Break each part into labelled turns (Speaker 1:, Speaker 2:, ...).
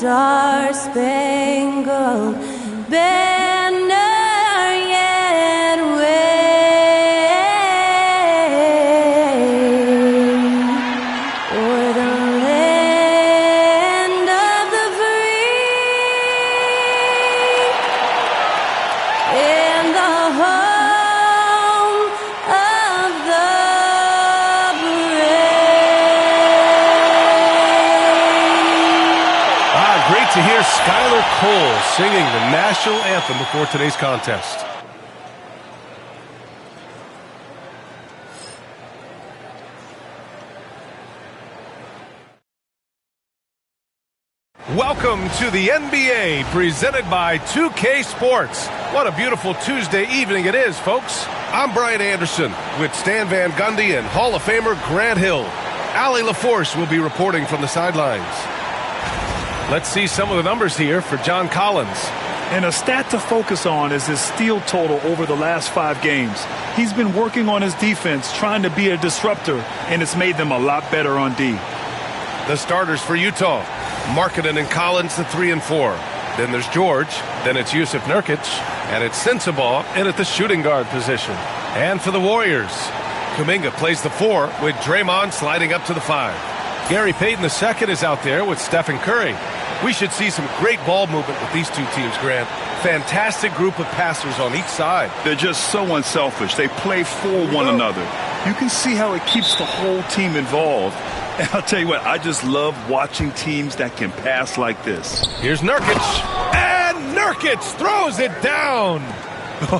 Speaker 1: star-spangled banner yet wave o'er the land of the free and the home of the brave.
Speaker 2: Great to hear Skylar Cole singing the national anthem before today's contest. Welcome to the NBA, presented by 2K Sports. What a beautiful Tuesday evening it is, folks. I'm Brian Anderson with Stan Van Gundy and Hall of Famer Grant Hill. Allie LaForce will be reporting from the sidelines. Let's see some of the numbers here for John Collins.
Speaker 3: And a stat to focus on is his steal total over the last 5 games. He's been working on his defense, trying to be a disruptor, and it's made them a lot better on D.
Speaker 2: The starters for Utah: Markkanen and Collins, the 3 and 4. Then there's George. Then it's Jusuf Nurkic. And it's Sensabaugh in at the shooting guard position. And for the Warriors, Kuminga plays the 4 with Draymond sliding up to the 5. Gary Payton II is out there with Stephen Curry. We should see some great ball movement with these two teams, Grant. Fantastic group of passers on each side.
Speaker 3: They're just so unselfish. They play for one another. You can see how it keeps the whole team involved. And I'll tell you what, I just love watching teams that can pass like this.
Speaker 2: Here's Nurkic. And Nurkic throws it down.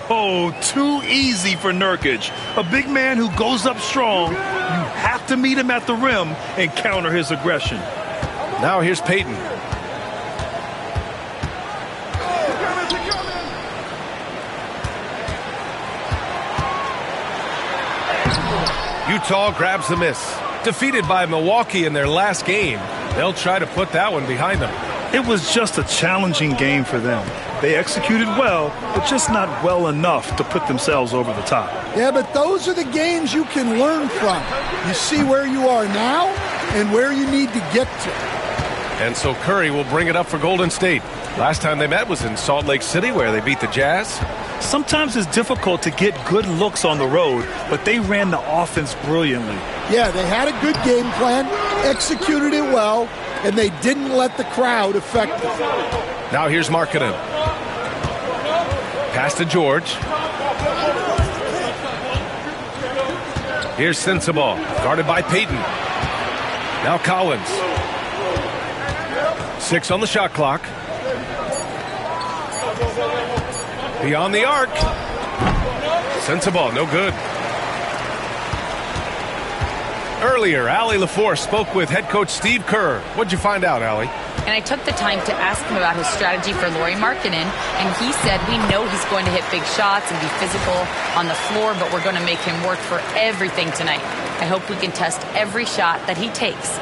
Speaker 3: Oh, too easy for Nurkic. A big man who goes up strong. You have to meet him at the rim and counter his aggression.
Speaker 2: Now here's Payton. Utah grabs the miss. Defeated by Milwaukee in their last game, they'll try to put that one behind them.
Speaker 3: It was just a challenging game for them. They executed well, but just not well enough to put themselves over the top.
Speaker 4: Yeah, but those are the games you can learn from. You see where you are now and where you need to get to.
Speaker 2: And so Curry will bring it up for Golden State. Last time they met was in Salt Lake City, where they beat the Jazz.
Speaker 3: Sometimes it's difficult to get good looks on the road, but they ran the offense brilliantly.
Speaker 4: Yeah, they had a good game plan, executed it well, and they didn't let the crowd affect them.
Speaker 2: Now here's Markkanen. Pass to George. Here's Sensabaugh, guarded by Payton. Now Collins. 6 on the shot clock. Beyond the arc. Sensabaugh, no good. Earlier, Allie LaForce spoke with head coach Steve Kerr. What'd you find out, Allie?
Speaker 5: And I took the time to ask him about his strategy for Lauri Markkanen, and he said we know he's going to hit big shots and be physical on the floor, but we're going to make him work for everything tonight. I hope we can test every shot that he takes.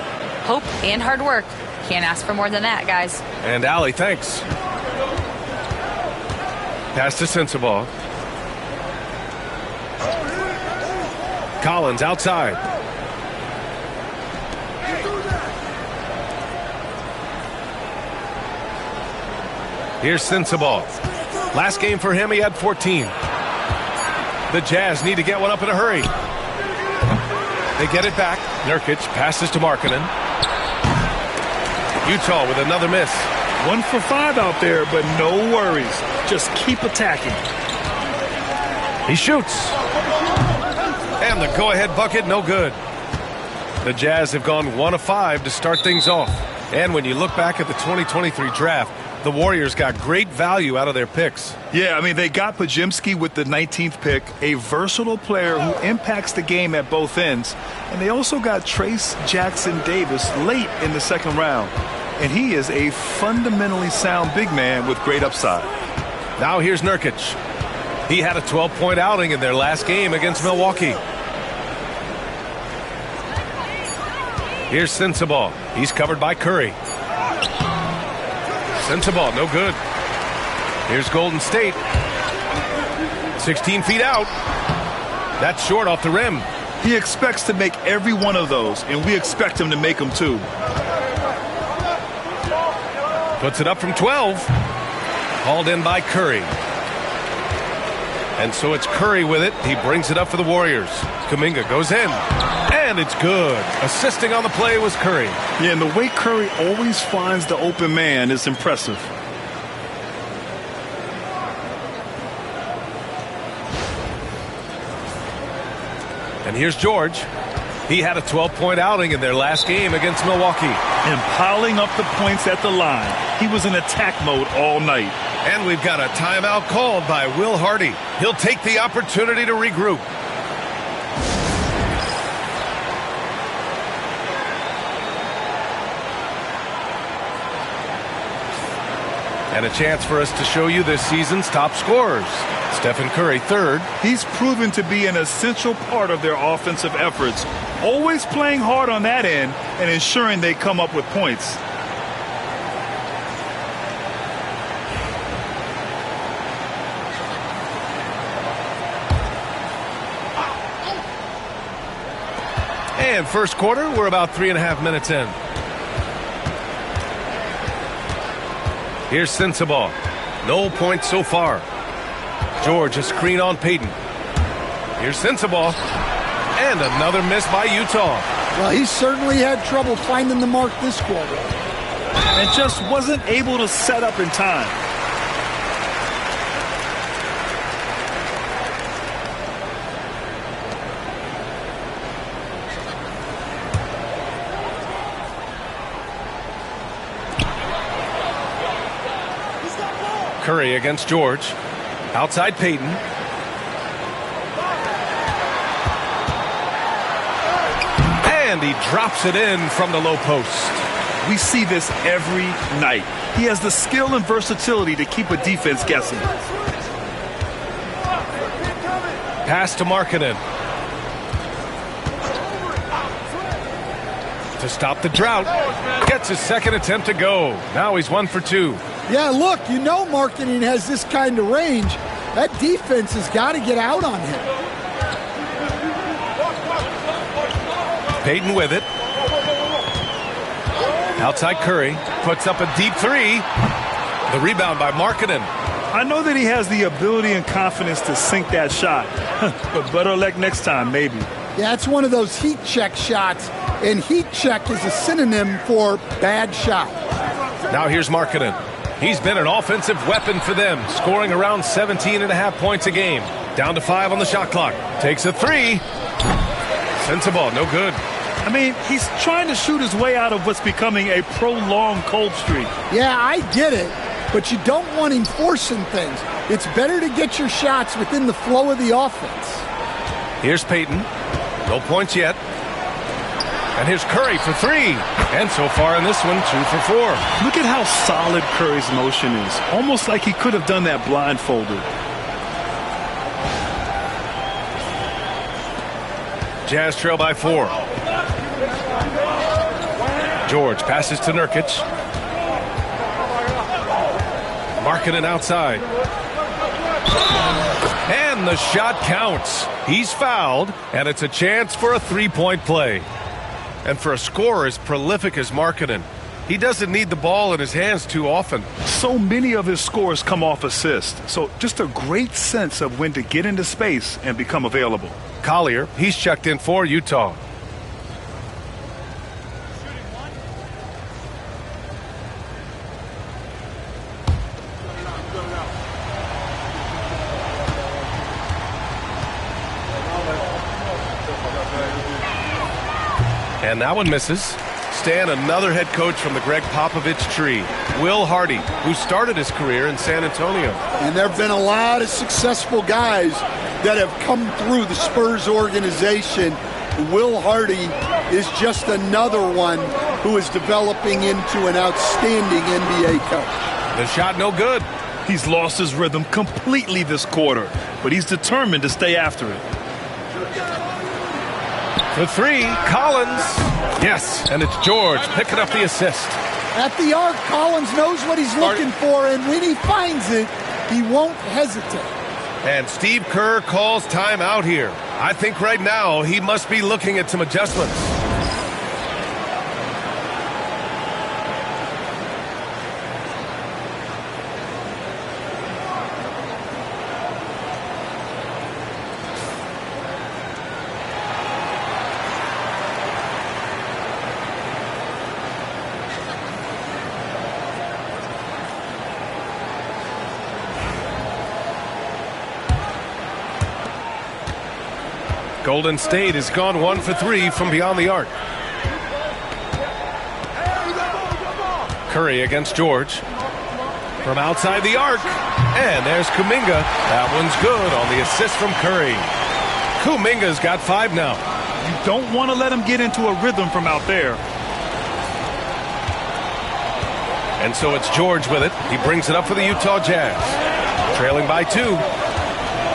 Speaker 5: Hope and hard work. Can't ask for more than that, guys.
Speaker 2: And Allie, thanks. Pass to Sensabaugh. Collins outside. Here's Sensabaugh. Last game for him, he had 14. The Jazz need to get one up in a hurry. They get it back. Nurkic passes to Markkanen. Utah with another miss.
Speaker 3: 1 for 5 out there, but no worries. Just keep attacking.
Speaker 2: He shoots. And the go-ahead bucket, no good. The Jazz have gone 1 of 5 to start things off. And when you look back at the 2023 draft, the Warriors got great value out of their picks.
Speaker 3: Yeah, I mean, they got Podziemski with the 19th pick, a versatile player who impacts the game at both ends. And they also got Trace Jackson Davis late in the second round. And he is a fundamentally sound big man with great upside.
Speaker 2: Now here's Nurkic. He had a 12-point outing in their last game against Milwaukee. Here's Sensabaugh. He's covered by Curry. Sensabaugh, no good. Here's Golden State. 16 feet out. That's short off the rim.
Speaker 3: He expects to make every one of those, and we expect him to make them too.
Speaker 2: Puts it up from 12. Hauled in by Curry. And so it's Curry with it. He brings it up for the Warriors. Kuminga goes in. And it's good. Assisting on the play was Curry.
Speaker 3: Yeah, and the way Curry always finds the open man is impressive.
Speaker 2: And here's George. He had a 12-point outing in their last game against Milwaukee.
Speaker 3: And piling up the points at the line. He was in attack mode all night.
Speaker 2: And we've got a timeout called by Will Hardy. He'll take the opportunity to regroup. And a chance for us to show you this season's top scorers. Stephen Curry, third.
Speaker 3: He's proven to be an essential part of their offensive efforts, always playing hard on that end and ensuring they come up with points.
Speaker 2: And first quarter, we're about 3.5 minutes in. Here's Sensabaugh. No points so far. George, a screen on Payton. Here's Sensabaugh. And another miss by Utah.
Speaker 4: Well, he certainly had trouble finding the mark this quarter.
Speaker 3: And just wasn't able to set up in time.
Speaker 2: Curry against George. Outside Payton. And he drops it in from the low post.
Speaker 3: We see this every night. He has the skill and versatility to keep a defense guessing.
Speaker 2: Pass to Markkanen. To stop the drought. Gets his second attempt to go. Now he's 1 for 2.
Speaker 4: Yeah, look, you know Markkanen has this kind of range. That defense has got to get out on him.
Speaker 2: Payton with it. Outside Curry. Puts up a deep three. The rebound by Markkanen.
Speaker 3: I know that he has the ability and confidence to sink that shot. But better luck next time, maybe.
Speaker 4: Yeah, it's one of those heat check shots. And heat check is a synonym for bad shot.
Speaker 2: Now here's Markkanen. He's been an offensive weapon for them, scoring around 17.5 points a game. Down to 5 on the shot clock. Takes a three. Sensabaugh, no good.
Speaker 3: I mean, he's trying to shoot his way out of what's becoming a prolonged cold streak.
Speaker 4: Yeah, I get it, but you don't want him forcing things. It's better to get your shots within the flow of the offense.
Speaker 2: Here's Payton. No points yet. And here's Curry for three. And so far in this one, 2 for 4.
Speaker 3: Look at how solid Curry's motion is. Almost like he could have done that blindfolded.
Speaker 2: Jazz trail by 4. George passes to Nurkic. Markkanen outside. And the shot counts. He's fouled, and it's a chance for a three-point play. And for a scorer as prolific as Markkanen, he doesn't need the ball in his hands too often.
Speaker 3: So many of his scores come off assists. So just a great sense of when to get into space and become available.
Speaker 2: Collier, he's checked in for Utah. And that one misses. Stan, another head coach from the Greg Popovich tree. Will Hardy, who started his career in San Antonio.
Speaker 4: And there have been a lot of successful guys that have come through the Spurs organization. Will Hardy is just another one who is developing into an outstanding NBA coach.
Speaker 2: The shot no good.
Speaker 3: He's lost his rhythm completely this quarter, but he's determined to stay after it.
Speaker 2: For three, Collins. Yes, and it's George picking up the assist.
Speaker 4: At the arc, Collins knows what he's looking for, and when he finds it, he won't hesitate.
Speaker 2: And Steve Kerr calls timeout here. I think right now he must be looking at some adjustments. Golden State has gone 1 for 3 from beyond the arc. Curry against George. From outside the arc. And there's Kuminga. That one's good on the assist from Curry. Kuminga's got 5 now.
Speaker 3: You don't want to let him get into a rhythm from out there.
Speaker 2: And so it's George with it. He brings it up for the Utah Jazz. Trailing by 2.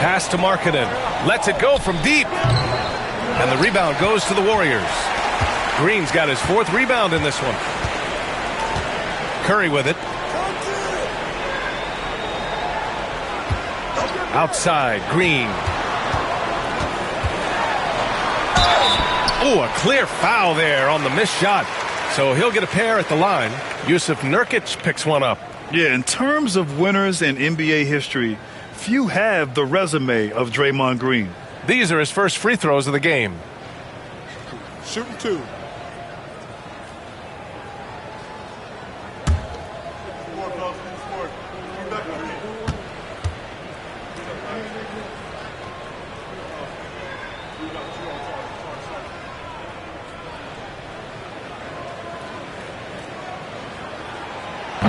Speaker 2: Pass to Markkanen. Lets it go from deep. And the rebound goes to the Warriors. Green's got his 4th rebound in this one. Curry with it. Outside, Green. Oh, a clear foul there on the missed shot. So he'll get a pair at the line. Jusuf Nurkic picks one up.
Speaker 3: Yeah, in terms of winners in NBA history, few have the resume of Draymond Green.
Speaker 2: These are his first free throws of the game.
Speaker 4: Shooting 2.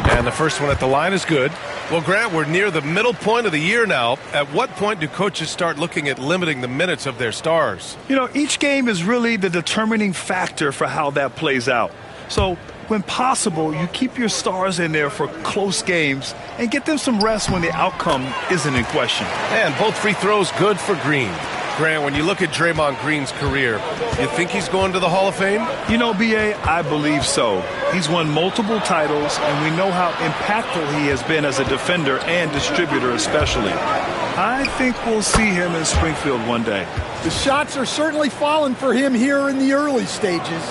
Speaker 2: And the first one at the line is good. Well, Grant, we're near the middle point of the year now. At what point do coaches start looking at limiting the minutes of their stars?
Speaker 3: You know, each game is really the determining factor for how that plays out. So when possible, you keep your stars in there for close games and get them some rest when the outcome isn't in question.
Speaker 2: And both free throws good for Green. Grant, when you look at Draymond Green's career, you think he's going to the Hall of Fame?
Speaker 3: You know, B.A., I believe so. He's won multiple titles, and we know how impactful he has been as a defender and distributor especially. I think we'll see him in Springfield one day.
Speaker 4: The shots are certainly falling for him here in the early stages.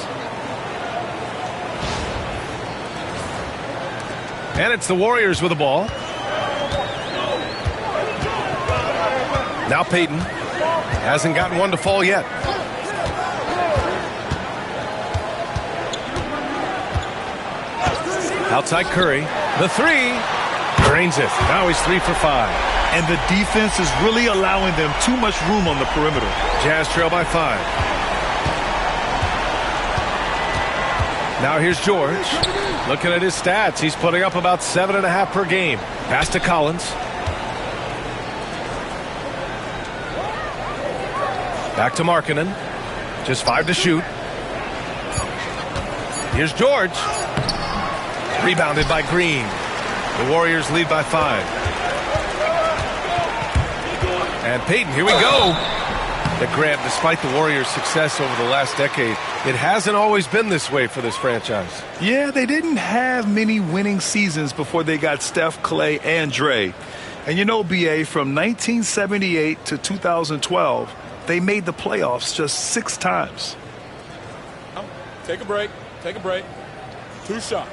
Speaker 2: And it's the Warriors with the ball. Now Payton. Hasn't gotten one to fall yet. Outside Curry. The 3. Drains it. Now he's 3 for 5.
Speaker 3: And the defense is really allowing them too much room on the perimeter.
Speaker 2: Jazz trail by 5. Now here's George. Looking at his stats, he's putting up about 7.5 per game. Pass to Collins. Back to Markkanen. Just 5 to shoot. Here's George. Rebounded by Green. The Warriors lead by 5. And Payton, here we go. But Grant, despite the Warriors' success over the last decade, it hasn't always been this way for this franchise.
Speaker 3: Yeah, they didn't have many winning seasons before they got Steph, Clay, and Dre. And you know, B.A., from 1978 to 2012, they made the playoffs just 6 times.
Speaker 6: Take a break. Take a break. 2 shots.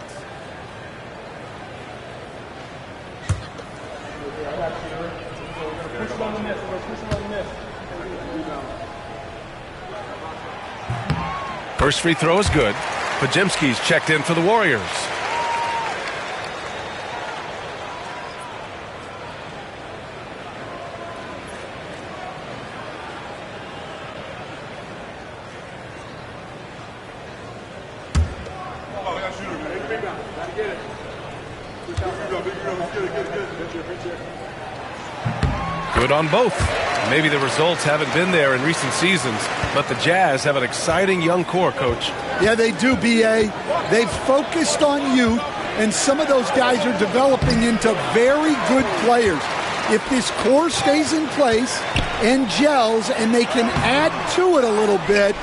Speaker 2: First free throw is good. Podziemski's checked in for the Warriors. Good on both. Maybe the results haven't been there in recent seasons, but the Jazz have an exciting young core, Coach.
Speaker 4: Yeah, they do, B.A. They've focused on youth, and some of those guys are developing into very good players. If this core stays in place and gels and they can add to it a little bit,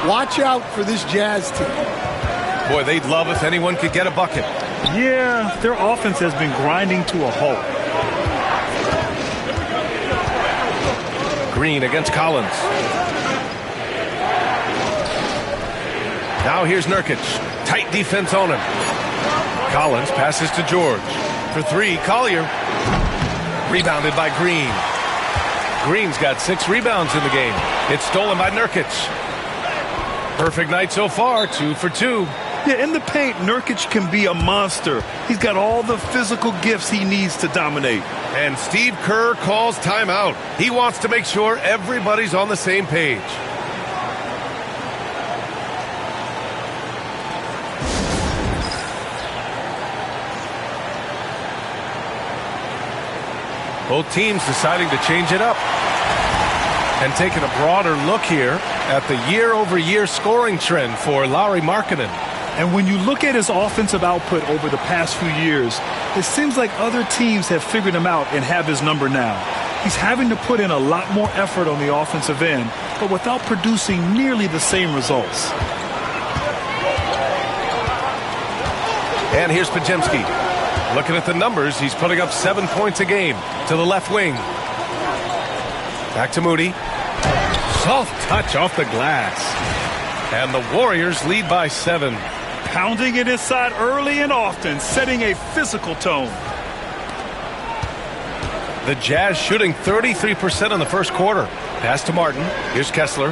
Speaker 4: watch out for this Jazz team.
Speaker 2: Boy, they'd love if anyone could get a bucket.
Speaker 3: Yeah, their offense has been grinding to a halt.
Speaker 2: Green against Collins. Now here's Nurkic. Tight defense on him. Collins passes to George. For 3, Collier. Rebounded by Green. Green's got 6 rebounds in the game. It's stolen by Nurkic. Perfect night so far, 2 for 2.
Speaker 3: Yeah, in the paint, Nurkic can be a monster. He's got all the physical gifts he needs to dominate.
Speaker 2: And Steve Kerr calls timeout. He wants to make sure everybody's on the same page. Both teams deciding to change it up. And taking a broader look here at the year-over-year scoring trend for Lauri Markkanen.
Speaker 3: And when you look at his offensive output over the past few years, it seems like other teams have figured him out and have his number now. He's having to put in a lot more effort on the offensive end, but without producing nearly the same results.
Speaker 2: And here's Podziemski. Looking at the numbers, he's putting up 7 points a game to the left wing. Back to Moody. Soft touch off the glass. And the Warriors lead by 7.
Speaker 3: Pounding it inside early and often, setting a physical tone.
Speaker 2: The Jazz shooting 33% in the first quarter. Pass to Martin. Here's Kessler.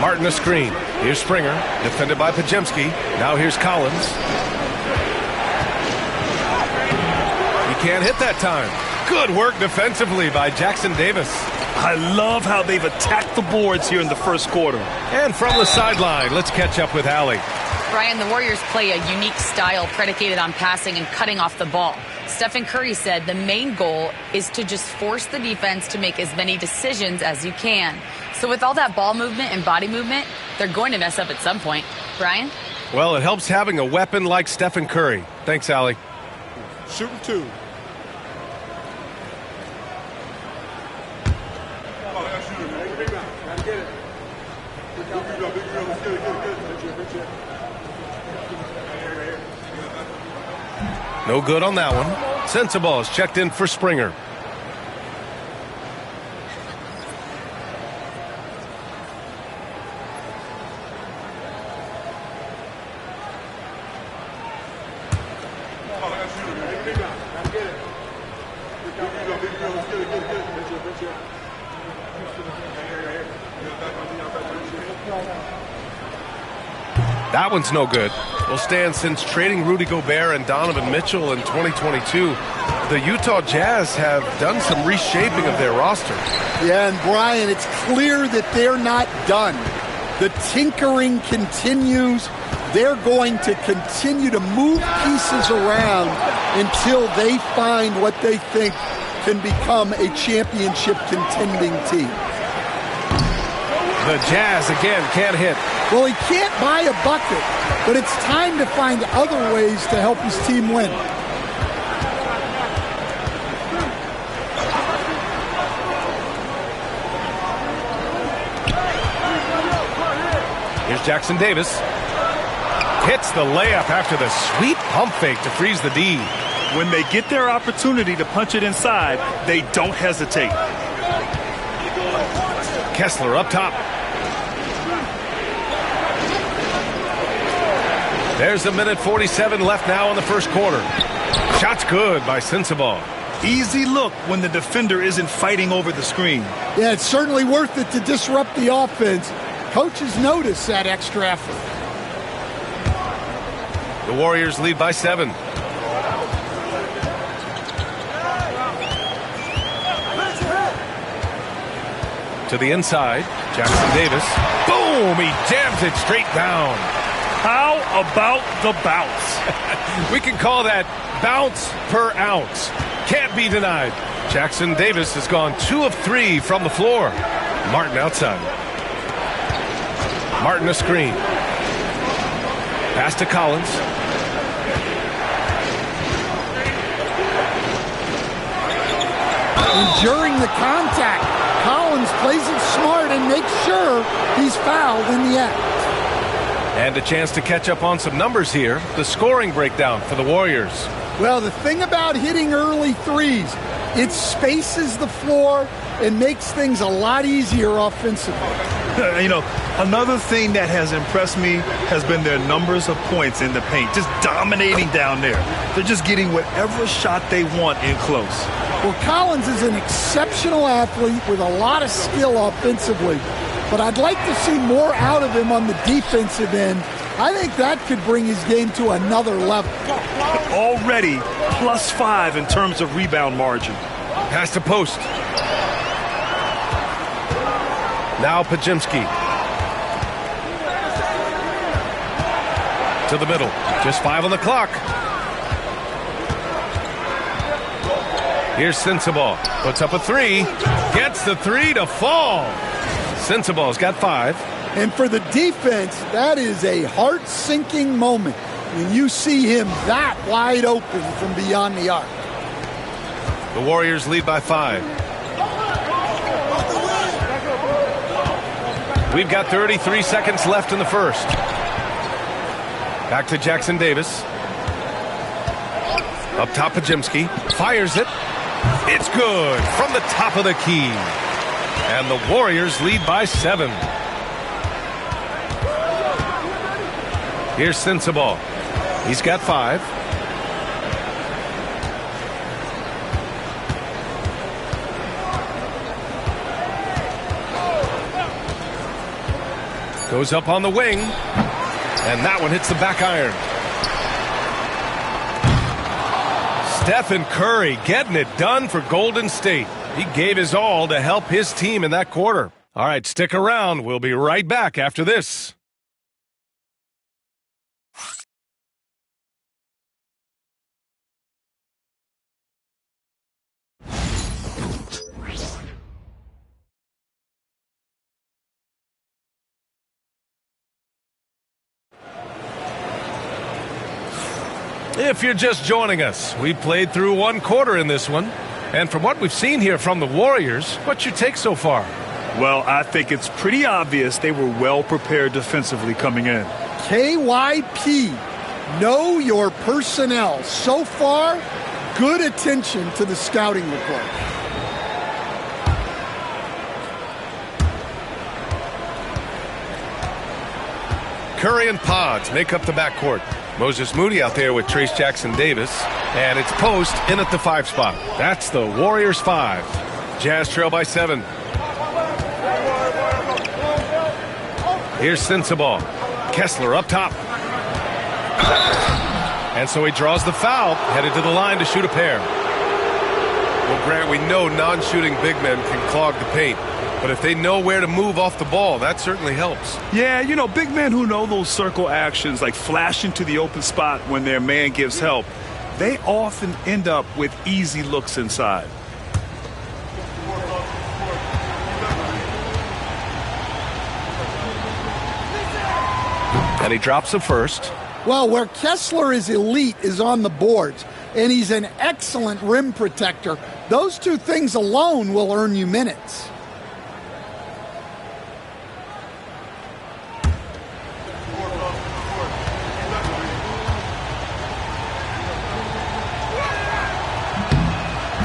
Speaker 2: Martin a screen. Here's Springer. Defended by Podziemski. Now here's Collins. He can't hit that time. Good work defensively by Jackson Davis.
Speaker 3: I love how they've attacked the boards here in the first quarter.
Speaker 2: And from the sideline, let's catch up with Allie.
Speaker 5: Brian, the Warriors play a unique style predicated on passing and cutting off the ball. Stephen Curry said the main goal is to just force the defense to make as many decisions as you can. So with all that ball movement and body movement, they're going to mess up at some point. Brian?
Speaker 2: Well, it helps having a weapon like Stephen Curry. Thanks, Allie.
Speaker 6: Shooting 2.
Speaker 2: No good on that one. Sensabaugh is checked in for Springer. That one's no good. Will stand since trading Rudy Gobert and Donovan Mitchell in 2022. The Utah Jazz have done some reshaping of their roster.
Speaker 4: Yeah, and Brian, it's clear that they're not done. The tinkering continues. They're going to continue to move pieces around until they find what they think can become a championship contending team.
Speaker 2: The Jazz again can't hit.
Speaker 4: Well, he can't buy a bucket, but it's time to find other ways to help his team win.
Speaker 2: Here's Jackson Davis. Hits the layup after the sweet pump fake to freeze the D.
Speaker 3: When they get their opportunity to punch it inside, they don't hesitate.
Speaker 2: Kessler up top. There's a minute 47 left now in the first quarter. Shot's good by Sensabaugh.
Speaker 3: Easy look when the defender isn't fighting over the screen.
Speaker 4: Yeah, it's certainly worth it to disrupt the offense. Coaches notice that extra effort.
Speaker 2: The Warriors lead by 7. To the inside, Jackson Davis. Boom! He jams it straight down.
Speaker 3: How about the bounce?
Speaker 2: We can call that bounce per ounce. Can't be denied. Jackson Davis has gone 2 of 3 from the floor. Martin outside. Martin a screen. Pass to Collins.
Speaker 4: Enduring the contact. Collins plays it smart and makes sure he's fouled in the act.
Speaker 2: And a chance to catch up on some numbers here. The scoring breakdown for the Warriors.
Speaker 4: Well, the thing about hitting early threes, it spaces the floor and makes things a lot easier offensively.
Speaker 3: You know, another thing that has impressed me has been their numbers of points in the paint, just dominating down there. They're just getting whatever shot they want in close.
Speaker 4: Well, Collins is an exceptional athlete with a lot of skill offensively, but I'd like to see more out of him on the defensive end. I think that could bring his game to another level.
Speaker 3: Already +5 in terms of rebound margin.
Speaker 2: Pass to post. Now Podziemski. To the middle. Just 5 on the clock. Here's Sensabaugh. Puts up a three. Gets the three to fall. Sensabaugh's got 5.
Speaker 4: And for the defense, that is a heart-sinking moment when you see him that wide open from beyond the arc.
Speaker 2: The Warriors lead by 5. We've got 33 seconds left in the first. Back to Jackson Davis. Up top, Podziemski. Fires it. It's good from the top of the key. And the Warriors lead by 7. Here's Sensabaugh. He's got 5. Goes up on the wing. And that one hits the back iron. Stephen Curry getting it done for Golden State. He gave his all to help his team in that quarter. All right, stick around. We'll be right back after this. If you're just joining us, we played through one quarter in this one. And from what we've seen here from the Warriors, what's your take so far?
Speaker 3: Well, I think it's pretty obvious they were well prepared defensively coming in.
Speaker 4: KYP, know your personnel. So far, good attention to the scouting report.
Speaker 2: Curry and Pods make up the backcourt. Moses Moody out there with Trace Jackson Davis. And it's Post in at the 5 spot. That's the Warriors 5. Jazz trail by 7. Here's Sensabaugh. Kessler up top. And so he draws the foul, headed to the line to shoot a pair. Well, Grant, we know non-shooting big men can clog the paint. But if they know where to move off the ball, that certainly helps.
Speaker 3: Yeah, you know, big men who know those circle actions, like flashing to the open spot when their man gives help, they often end up with easy looks inside.
Speaker 2: And he drops the first.
Speaker 4: Well, where Kessler is elite is on the boards, and he's an excellent rim protector. Those two things alone will earn you minutes.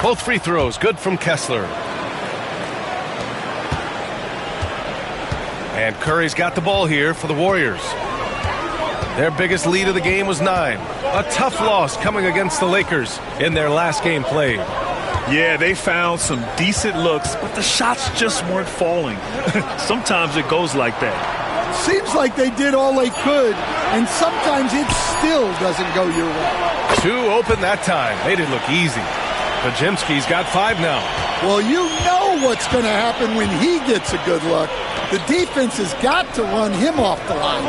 Speaker 2: Both free throws good from Kessler. And Curry's got the ball here for the Warriors. Their biggest lead of the game was 9. A tough loss coming against the Lakers in their last game played.
Speaker 3: Yeah, they found some decent looks, but the shots just weren't falling. Sometimes it goes like that.
Speaker 4: Seems like they did all they could, and sometimes it still doesn't go your way.
Speaker 2: 2 open that time. Made it look easy. Podziemski's got 5 now.
Speaker 4: Well, you know what's going to happen when he gets a good look. The defense has got to run him off the line.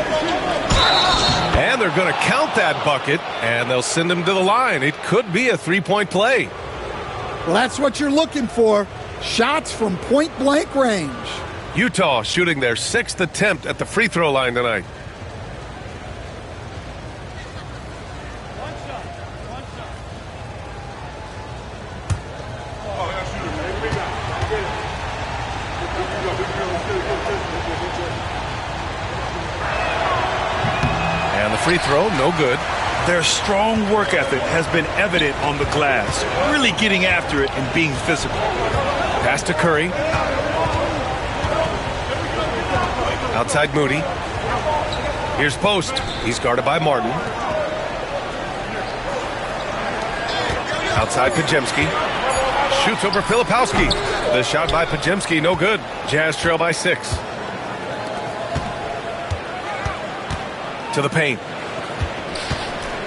Speaker 2: And they're going to count that bucket, and they'll send him to the line. It could be a 3-point play.
Speaker 4: Well, that's what you're looking for. Shots from point-blank range.
Speaker 2: Utah shooting their 6th attempt at the free throw line tonight. And the free throw, no good.
Speaker 3: Their strong work ethic has been evident on the glass, really getting after it and being physical.
Speaker 2: Pass to Curry. Outside Moody. Here's Post. He's guarded by Martin. Outside Podziemski. Shoots over Filipowski. The shot by Podziemski, no good. Jazz trail by 6. To the paint.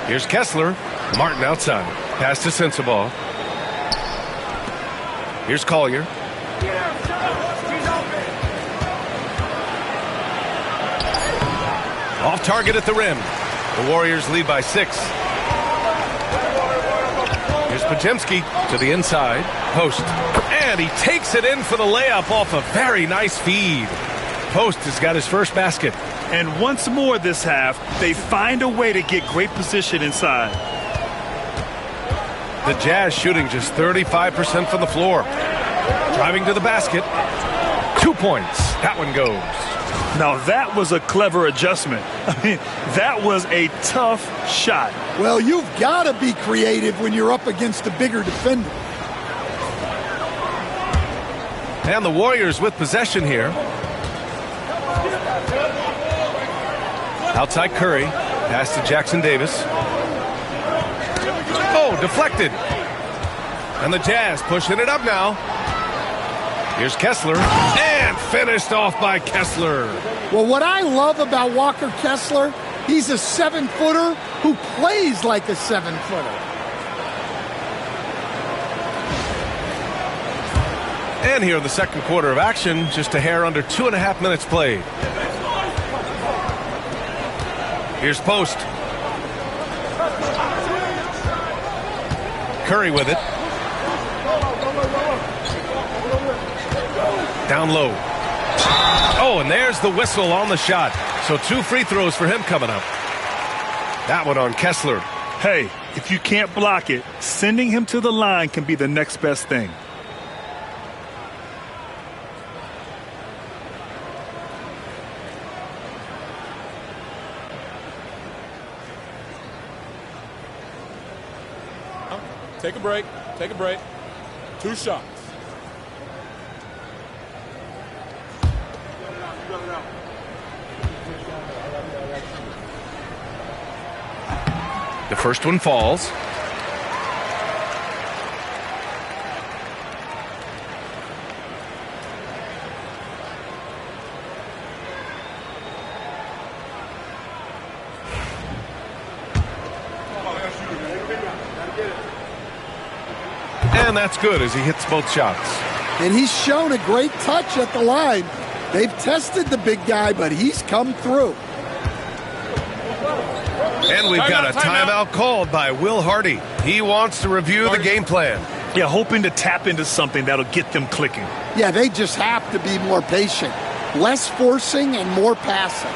Speaker 2: Here's Kessler. Martin outside. Pass to Sensabaugh. Here's Collier. Off target at the rim. The Warriors lead by 6. Here's Podziemski to the inside. Post. And he takes it in for the layup off a very nice feed. Post has got his first basket.
Speaker 3: And once more this half, they find a way to get great position inside.
Speaker 2: The Jazz shooting just 35% from the floor. Driving to the basket. 2 points. That one goes.
Speaker 3: Now that was a clever adjustment. I mean, that was a tough shot.
Speaker 4: Well, you've got to be creative when you're up against a bigger defender.
Speaker 2: And the Warriors with possession here. Outside Curry. Pass to Jackson Davis. Oh, deflected. And the Jazz pushing it up now. Here's Kessler. And finished off by Kessler.
Speaker 4: Well, what I love about Walker Kessler, he's a 7-footer who plays like a 7-footer.
Speaker 2: And here in the second quarter of action, just a hair under 2.5 minutes played. Here's Post. Curry with it. Down low. Oh, and there's the whistle on the shot. So 2 free throws for him coming up. That one on Kessler.
Speaker 3: Hey, if you can't block it, sending him to the line can be the next best thing.
Speaker 6: Take a break. Take a break. 2 shots.
Speaker 2: The first one falls. And that's good as he hits both shots.
Speaker 4: And he's shown a great touch at the line. They've tested the big guy, but he's come through.
Speaker 2: And we've got a timeout called by Will Hardy. He wants to review the game plan.
Speaker 3: Yeah, hoping to tap into something that'll get them clicking.
Speaker 4: Yeah, they just have to be more patient. Less forcing and more passing.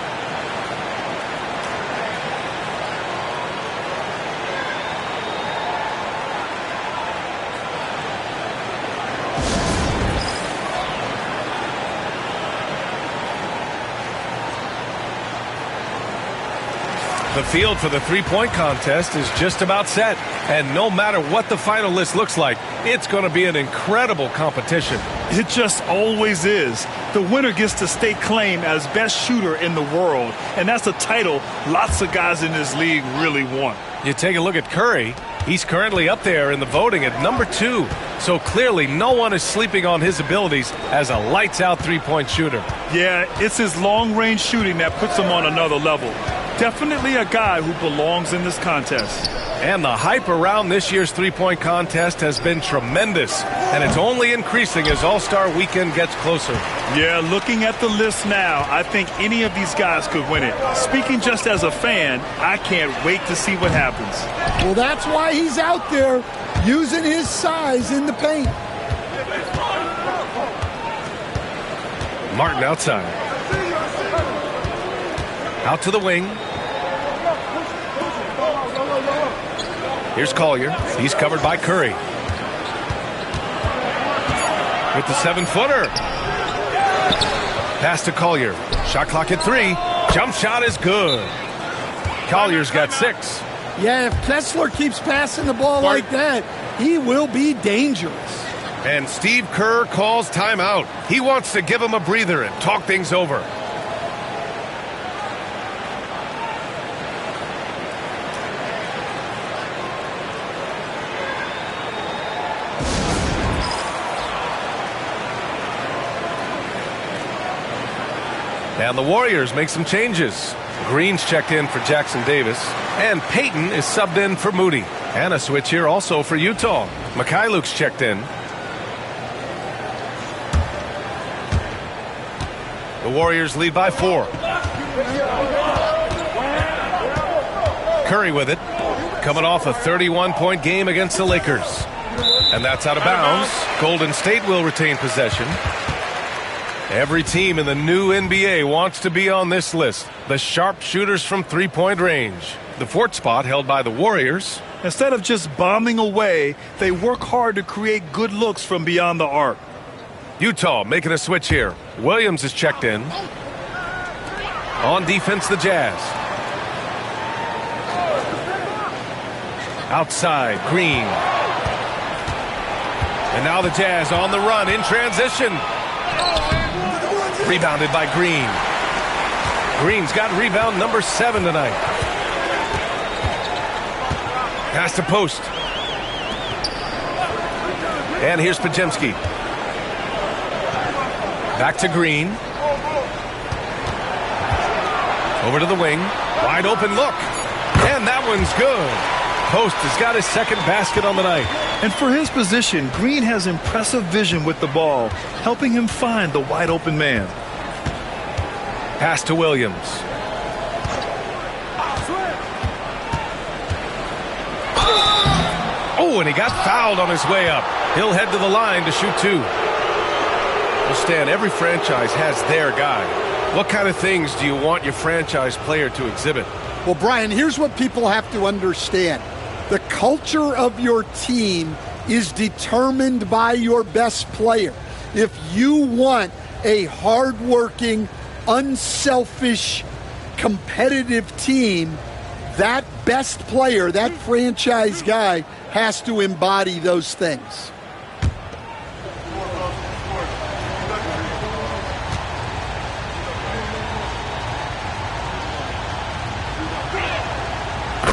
Speaker 2: The field for the three-point contest is just about set. And no matter what the final list looks like, it's going to be an incredible competition.
Speaker 3: It just always is. The winner gets to stake claim as best shooter in the world. And that's a title lots of guys in this league really want.
Speaker 2: You take a look at Curry. He's currently up there in the voting at number 2. So clearly no one is sleeping on his abilities as a lights-out three-point shooter.
Speaker 3: Yeah, it's his long-range shooting that puts him on another level. Definitely a guy who belongs in this contest.
Speaker 2: And the hype around this year's three-point contest has been tremendous. And it's only increasing as All-Star Weekend gets closer.
Speaker 3: Yeah, looking at the list now, I think any of these guys could win it. Speaking just as a fan, I can't wait to see what happens.
Speaker 4: Well, that's why he's out there using his size in the paint.
Speaker 2: Martin outside. Out to the wing. Here's Collier. He's covered by Curry. With the 7-footer. Pass to Collier. Shot clock at 3. Jump shot is good. Collier's got 6.
Speaker 4: Yeah, if Kessler keeps passing the ball like that, he will be dangerous.
Speaker 2: And Steve Kerr calls timeout. He wants to give him a breather and talk things over. And the Warriors make some changes. Green's checked in for Jackson Davis. And Payton is subbed in for Moody. And a switch here also for Utah. Mikhailuk's checked in. The Warriors lead by 4. Curry with it. coming off a 31-point game against the Lakers. And that's out of bounds. Golden State will retain possession. Every team in the new NBA wants to be on this list. The sharpshooters from three-point range. The fourth spot held by the Warriors.
Speaker 3: Instead of just bombing away, they work hard to create good looks from beyond the arc.
Speaker 2: Utah making a switch here. Williams is checked in. On defense, the Jazz. Outside, Green. And now the Jazz on the run in transition. Rebounded by Green. Green's got rebound number 7 tonight. Pass to post. And here's Podziemski. Back to Green. Over to the wing. Wide open look. And that one's good. Post has got his second basket on the night.
Speaker 3: And for his position, Green has impressive vision with the ball, helping him find the wide open man.
Speaker 2: Pass to Williams. Oh, and he got fouled on his way up. He'll head to the line to shoot 2. Well, Stan, every franchise has their guy. What kind of things do you want your franchise player to exhibit?
Speaker 4: Well, Brian, here's what people have to understand. The culture of your team is determined by your best player. If you want a hardworking, unselfish, competitive team, that best player, that franchise guy, has to embody those things.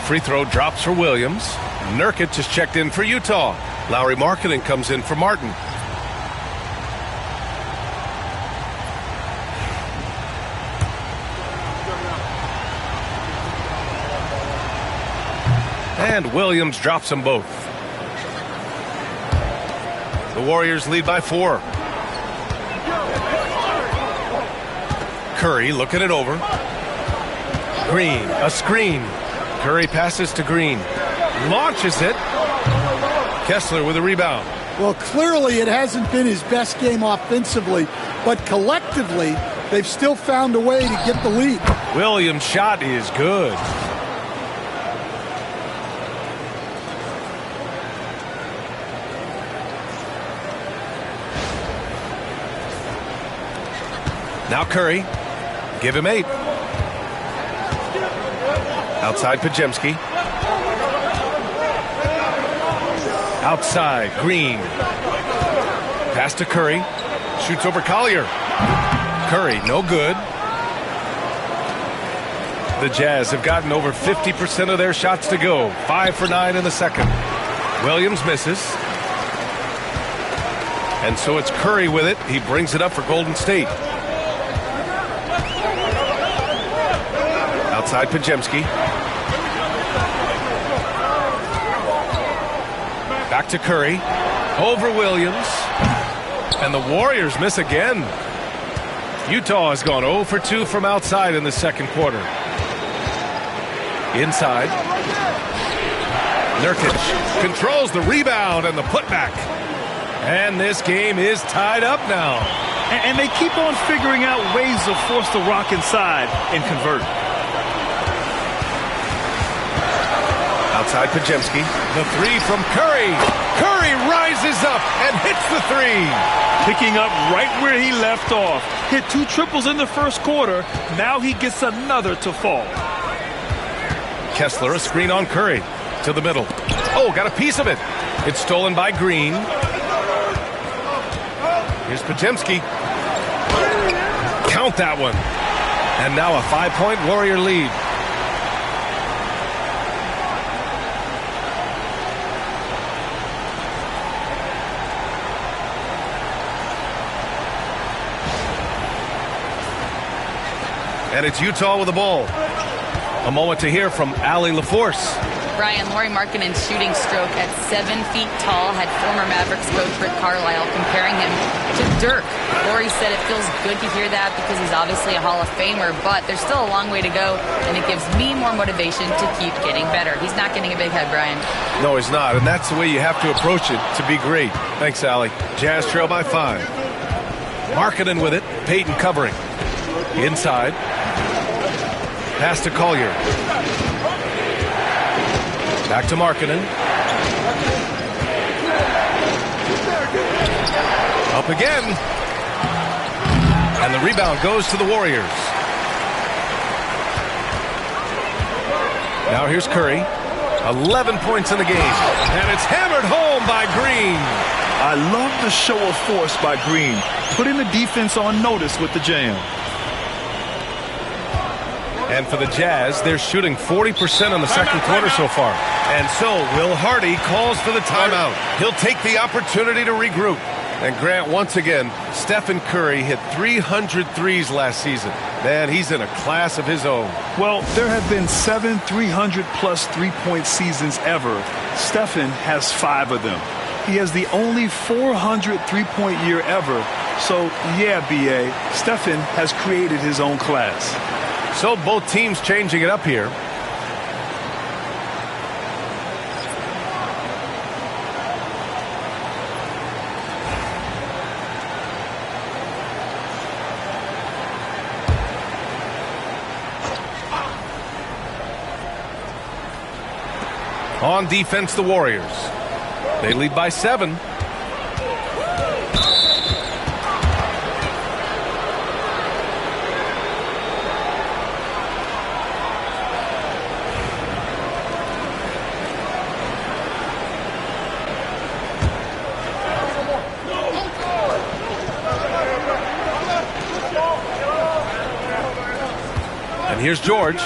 Speaker 2: Free throw drops for Williams. Nurkic is checked in for Utah. Lauri Markkanen comes in for Martin. And Williams drops them both. The Warriors lead by 4. Curry looking it over. Green, a screen. Curry passes to Green. Launches it. Kessler with a rebound.
Speaker 4: Well, clearly it hasn't been his best game offensively, but collectively, they've still found a way to get the lead.
Speaker 2: Williams' shot is good. Now Curry. Give him 8. Outside Podziemski. Outside Green. Pass to Curry. Shoots over Collier. Curry, no good. The Jazz have gotten over 50% of their shots to go. 5 for 9 in the second. Williams misses. And so it's Curry with it. He brings it up for Golden State. Outside Podziemski. Back to Curry. Over Williams. And the Warriors miss again. Utah has gone 0 for 2 from outside in the second quarter. Inside. Nurkic controls the rebound and the putback. And this game is tied up now.
Speaker 3: And they keep on figuring out ways to force the rock inside and convert.
Speaker 2: Outside Podziemski. The 3 from Curry. Curry rises up and hits the 3.
Speaker 3: Picking up right where he left off. Hit 2 triples in the first quarter. Now he gets another to fall.
Speaker 2: Kessler, a screen on Curry. To the middle. Oh, got a piece of it. It's stolen by Green. Here's Podziemski. Count that one. And now a 5-point Warrior lead. And it's Utah with the ball. A moment to hear from Allie LaForce.
Speaker 5: Brian, Lauri Markkanen's shooting stroke at 7 feet tall had former Mavericks coach Rick Carlisle comparing him to Dirk. Lauri said it feels good to hear that because he's obviously a Hall of Famer, but there's still a long way to go, and it gives me more motivation to keep getting better. He's not getting a big head, Brian.
Speaker 2: No, he's not, and that's the way you have to approach it to be great. Thanks, Allie. Jazz trail by 5. Markkanen with it. Payton covering. Inside. Pass to Collier. Back to Markkanen. Up again. And the rebound goes to the Warriors. Now here's Curry. 11 points in the game. And it's hammered home by Green.
Speaker 3: I love the show of force by Green, putting the defense on notice with the jam.
Speaker 2: And for the Jazz, they're shooting 40% in the second quarter so far. And so Will Hardy calls for the timeout. He'll take the opportunity to regroup. And Grant, once again, Stephen Curry hit 300 threes last season. Man, he's in a class of his own.
Speaker 3: Well, there have been 7 300-plus three-point seasons ever. Stephen has 5 of them. He has the only 400 three-point year ever. So, yeah, B.A., Stephen has created his own class.
Speaker 2: So both teams changing it up here. On defense, the Warriors. They lead by 7. And here's George.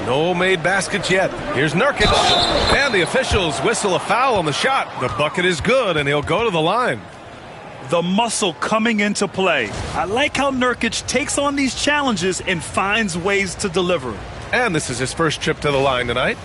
Speaker 2: No made baskets yet. Here's Nurkic. And the officials whistle a foul on the shot. The bucket is good, and he'll go to the line.
Speaker 3: The muscle coming into play. I like how Nurkic takes on these challenges and finds ways to deliver.
Speaker 2: And this is his first trip to the line tonight.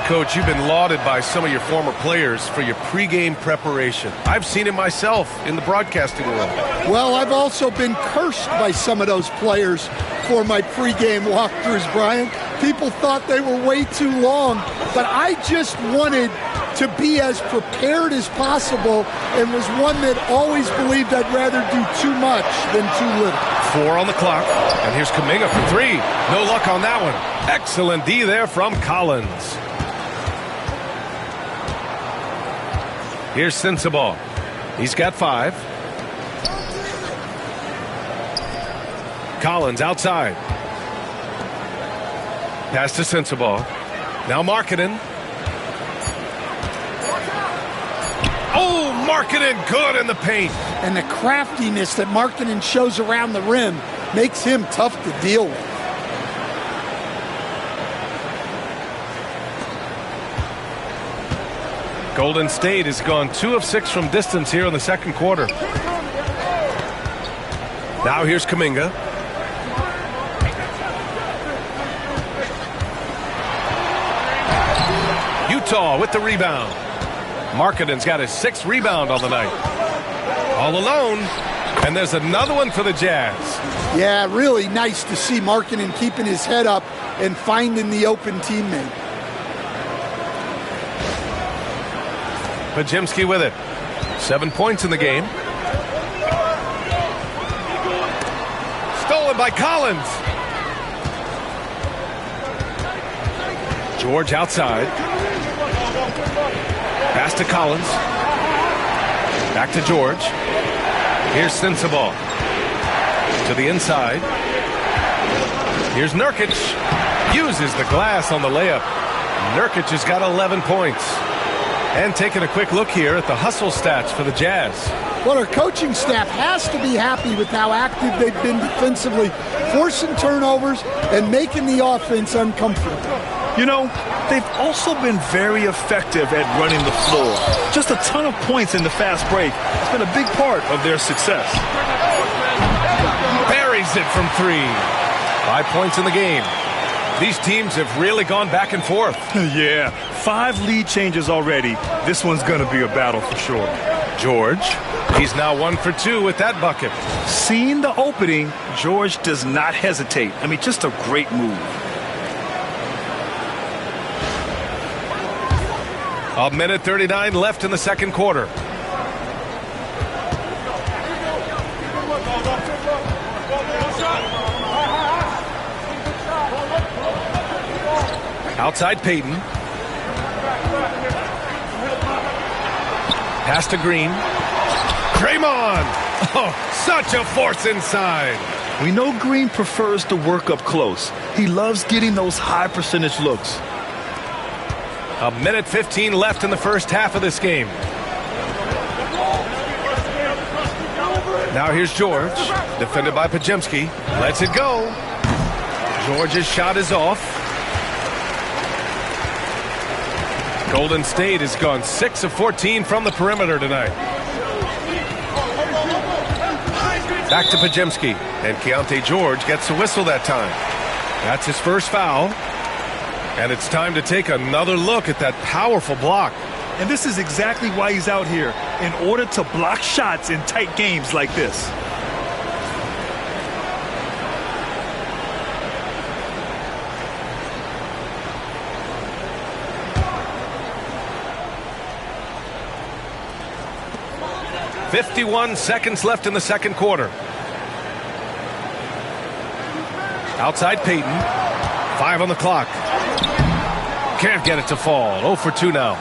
Speaker 2: Coach, you've been lauded by some of your former players for your pregame preparation. I've seen it myself in the broadcasting world.
Speaker 4: Well, I've also been cursed by some of those players for my pregame walkthroughs, Brian. People thought they were way too long, but I just wanted to be as prepared as possible and was one that always believed I'd rather do too much than too little.
Speaker 2: 4 on the clock, and here's Kuminga for 3. No luck on that one. Excellent D there from Collins. Here's Sensabaugh. He's got 5. Collins outside. Pass to Sensabaugh. Now Markkanen. Oh, Markkanen good in the paint.
Speaker 4: And the craftiness that Markkanen shows around the rim makes him tough to deal with.
Speaker 2: Golden State has gone 2 of 6 from distance here in the second quarter. Now here's Kuminga. Utah with the rebound. Markkanen's got his 6th rebound on the night. All alone. And there's another one for the Jazz.
Speaker 4: Yeah, really nice to see Markkanen keeping his head up and finding the open teammate.
Speaker 2: Podziemski with it. 7 points in the game. Stolen by Collins. George outside. Pass to Collins. Back to George. Here's Sensabaugh. To the inside. Here's Nurkic. Uses the glass on the layup. Nurkic has got 11 points. And taking a quick look here at the hustle stats for the Jazz.
Speaker 4: Well, our coaching staff has to be happy with how active they've been defensively, forcing turnovers and making the offense uncomfortable.
Speaker 3: You know, they've also been very effective at running the floor. Just a ton of points in the fast break. It's been a big part of their success.
Speaker 2: Buries it from 3. 5 points in the game. These teams have really gone back and forth.
Speaker 3: Yeah, 5 lead changes already. This one's going to be a battle for sure.
Speaker 2: George, he's now 1 for 2 with that bucket.
Speaker 3: Seeing the opening, George does not hesitate. I mean, just a great move.
Speaker 2: A minute 39 left in the second quarter. Outside Payton. Pass to Green. Draymond! Oh, such a force inside.
Speaker 3: We know Green prefers to work up close. He loves getting those high percentage looks.
Speaker 2: A minute 15 left in the first half of this game. Now here's George, defended by Podziemski. Lets it go. George's shot is off. Golden State has gone 6 of 14 from the perimeter tonight. Back to Podziemski, and Keontae George gets the whistle that time. That's his first foul. And it's time to take another look at that powerful block.
Speaker 3: And this is exactly why he's out here, in order to block shots in tight games like this.
Speaker 2: .51 seconds left in the second quarter. Outside Payton. 5 on the clock. Can't get it to fall. 0 for 2 now.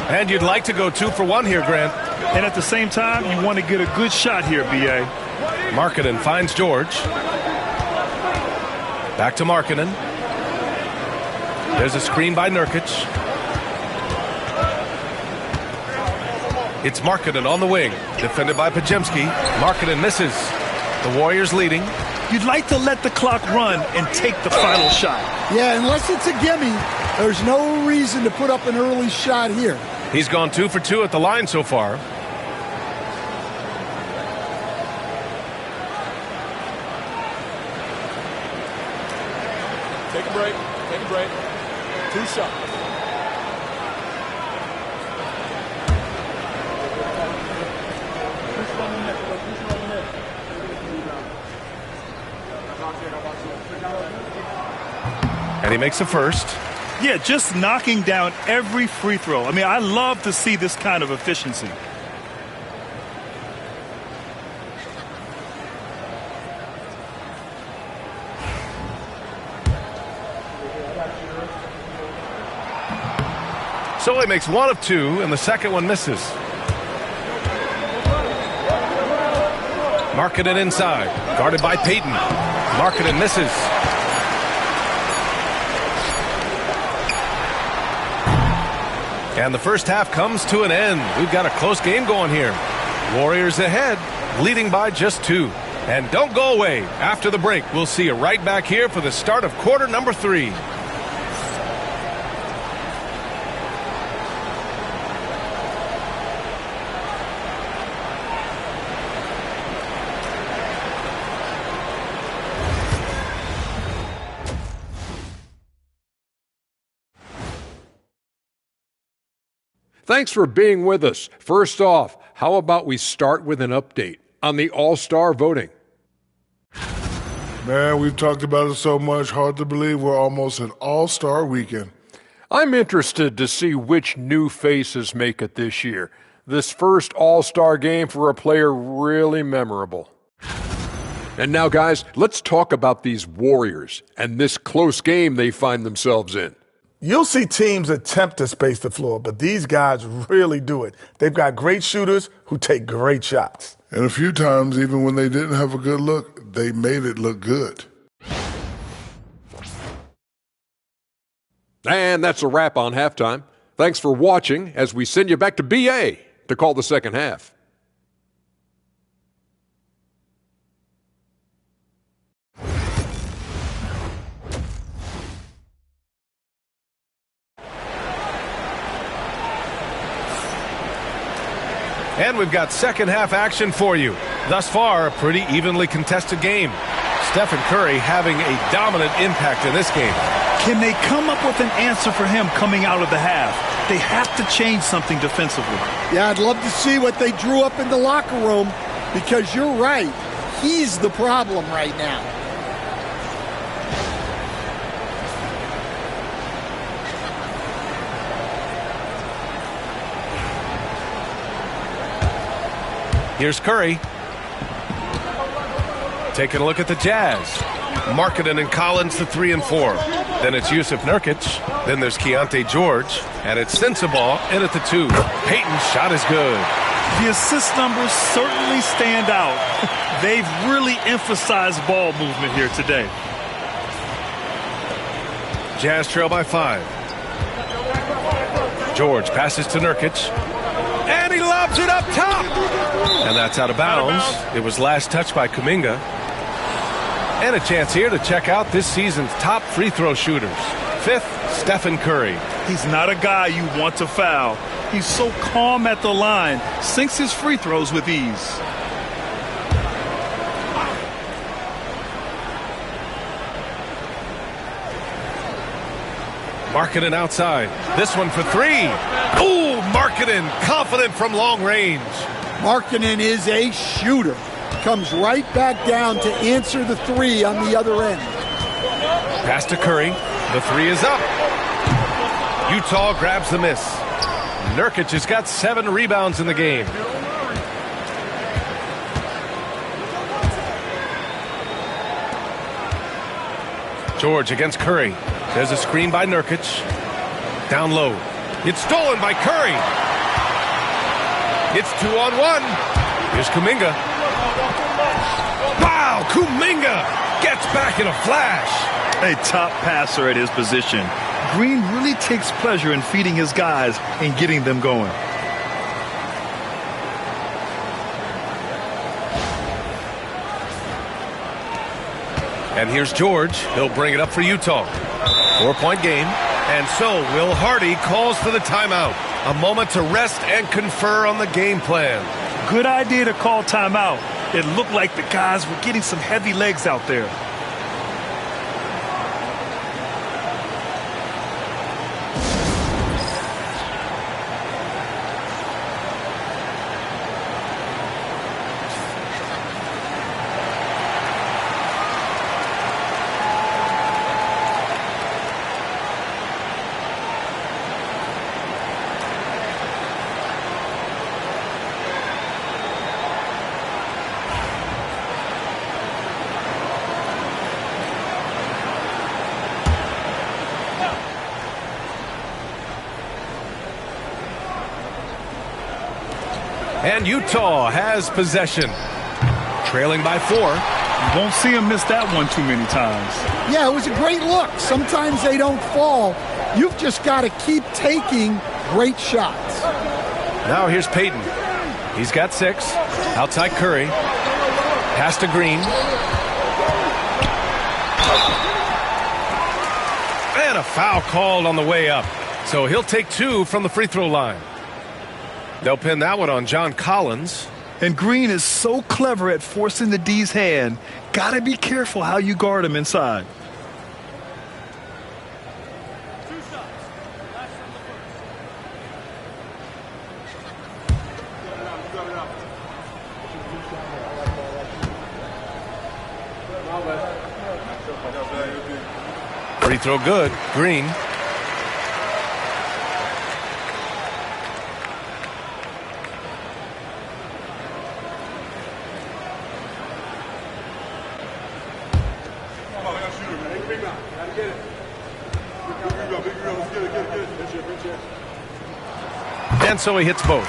Speaker 2: And you'd like to go 2 for 1 here, Grant.
Speaker 3: And at the same time, you want to get a good shot here, B.A.
Speaker 2: Markkanen finds George. Back to Markkanen. There's a screen by Nurkic. It's Markkanen on the wing. Defended by Podziemski. Markkanen misses. The Warriors leading.
Speaker 3: You'd like to let the clock run and take the final shot.
Speaker 4: Yeah, unless it's a gimme, there's no reason to put up an early shot here.
Speaker 2: He's gone 2 for 2 at the line so far.
Speaker 6: Take a break. Take a break. 2 shots.
Speaker 2: And he makes the first.
Speaker 3: Yeah, just knocking down every free throw. I mean, I love to see this kind of efficiency.
Speaker 2: So he makes 1 of 2, and the second one misses. Markkanen inside, guarded by Payton. Markkanen misses. And the first half comes to an end. We've got a close game going here. Warriors ahead, leading by just 2. And don't go away. After the break, we'll see you right back here for the start of quarter number 3.
Speaker 7: Thanks for being with us. First off, how about we start with an update on the All-Star voting?
Speaker 8: Man, we've talked about it so much, hard to believe we're almost at All-Star weekend.
Speaker 7: I'm interested to see which new faces make it this year. This first All-Star game for a player really memorable. And now, guys, let's talk about these Warriors and this close game they find themselves in.
Speaker 8: You'll see teams attempt to space the floor, but these guys really do it. They've got great shooters who take great shots. And a few times, even when they didn't have a good look, they made it look good.
Speaker 7: And that's a wrap on halftime. Thanks for watching as we send you back to BA to call the second half.
Speaker 2: And we've got second half action for you. Thus far, a pretty evenly contested game. Stephen Curry having a dominant impact in this game.
Speaker 3: Can they come up with an answer for him coming out of the half? They have to change something defensively.
Speaker 4: Yeah, I'd love to see what they drew up in the locker room, because you're right. He's the problem right now.
Speaker 2: Here's Curry. Taking a look at the Jazz. Markkanen and Collins, the 3 and 4. Then it's Yusuf Nurkic. Then there's Keontae George. And it's Sensabaugh in at the 2. Payton's shot is good.
Speaker 3: The assist numbers certainly stand out. They've really emphasized ball movement here today.
Speaker 2: Jazz trail by 5. George passes to Nurkic. And he lobs it up top. And that's out of bounds. It was last touched by Kuminga. And a chance here to check out this season's top free throw shooters. 5th, Stephen Curry.
Speaker 3: He's not a guy you want to foul. He's so calm at the line, sinks his free throws with ease.
Speaker 2: Markkanen outside. This one for 3. Ooh, Markkanen, confident from long range.
Speaker 4: Markkanen is a shooter. Comes right back down to answer the 3 on the other end.
Speaker 2: Pass to Curry. The 3 is up. Utah grabs the miss. Nurkic has got 7 rebounds in the game. George against Curry. There's a screen by Nurkic. Down low. It's stolen by Curry. It's 2-on-1. Here's Kuminga. Wow, Kuminga gets back in a flash.
Speaker 3: A top passer at his position. Green really takes pleasure in feeding his guys and getting them going.
Speaker 2: And here's George. He'll bring it up for Utah. 4-point game. And so Will Hardy calls for the timeout. A moment to rest and confer on the game plan.
Speaker 3: Good idea to call timeout. It looked like the guys were getting some heavy legs out there.
Speaker 2: And Utah has possession. Trailing by 4.
Speaker 3: You won't see him miss that one too many times.
Speaker 4: Yeah, it was a great look. Sometimes they don't fall. You've just got to keep taking great shots.
Speaker 2: Now here's Payton. He's got 6. Outside Curry. Pass to Green. And a foul called on the way up. So he'll take 2 from the free throw line. They'll pin that one on John Collins.
Speaker 3: And Green is so clever at forcing the D's hand. Gotta be careful how you guard him inside.
Speaker 2: Free throw good. Green. And so he hits both.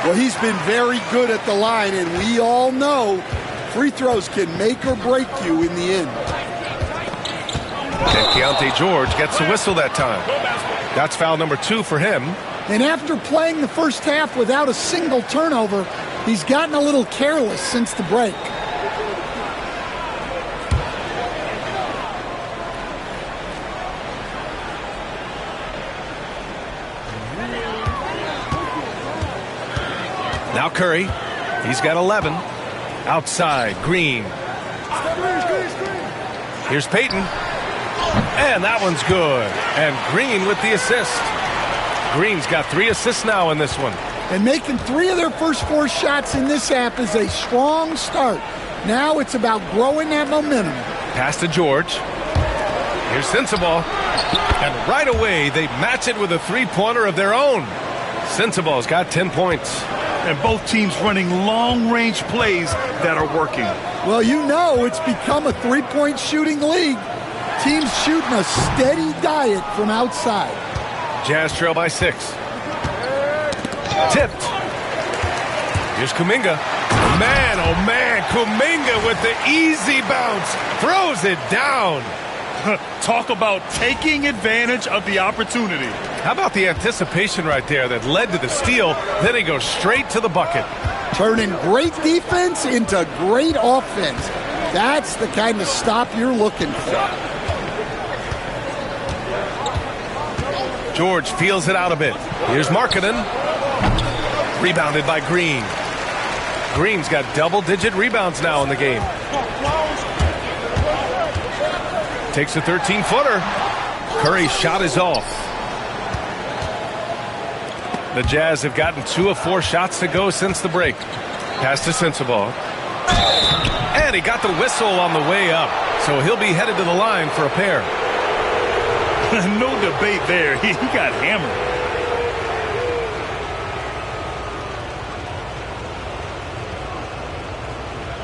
Speaker 4: Well, he's been very good at the line, and we all know free throws can make or break you in the end.
Speaker 2: And Keontae George gets a whistle that time. That's foul number 2 for him.
Speaker 4: And after playing the first half without a single turnover, he's gotten a little careless since the break.
Speaker 2: Now Curry. He's got 11. Outside, Green. Here's Payton. And that one's good. And Green with the assist. Green's got 3 assists now in this one.
Speaker 4: And making 3 of their first 4 shots in this half is a strong start. Now it's about growing that momentum.
Speaker 2: Pass to George. Here's Sensabaugh. And right away, they match it with a 3-pointer of their own. Sensabaugh's got 10 points.
Speaker 3: And both teams running long-range plays that are working.
Speaker 4: Well, you know it's become a 3-point shooting league. Teams shooting a steady diet from outside.
Speaker 2: Jazz trail by 6. Tipped. Here's Kuminga. Man, oh man, Kuminga with the easy bounce. Throws it down.
Speaker 3: Talk about taking advantage of the opportunity.
Speaker 2: How about the anticipation right there that led to the steal? Then he goes straight to the bucket.
Speaker 4: Turning great defense into great offense. That's the kind of stop you're looking for.
Speaker 2: George feels it out a bit. Here's Markkanen. Rebounded by Green. Green's got double-digit rebounds now in the game. Takes a 13-footer. Curry's shot is off. The Jazz have gotten 2 of 4 shots to go since the break. Pass to Sensabaugh. And he got the whistle on the way up. So he'll be headed to the line for a pair.
Speaker 3: No debate there. He got hammered.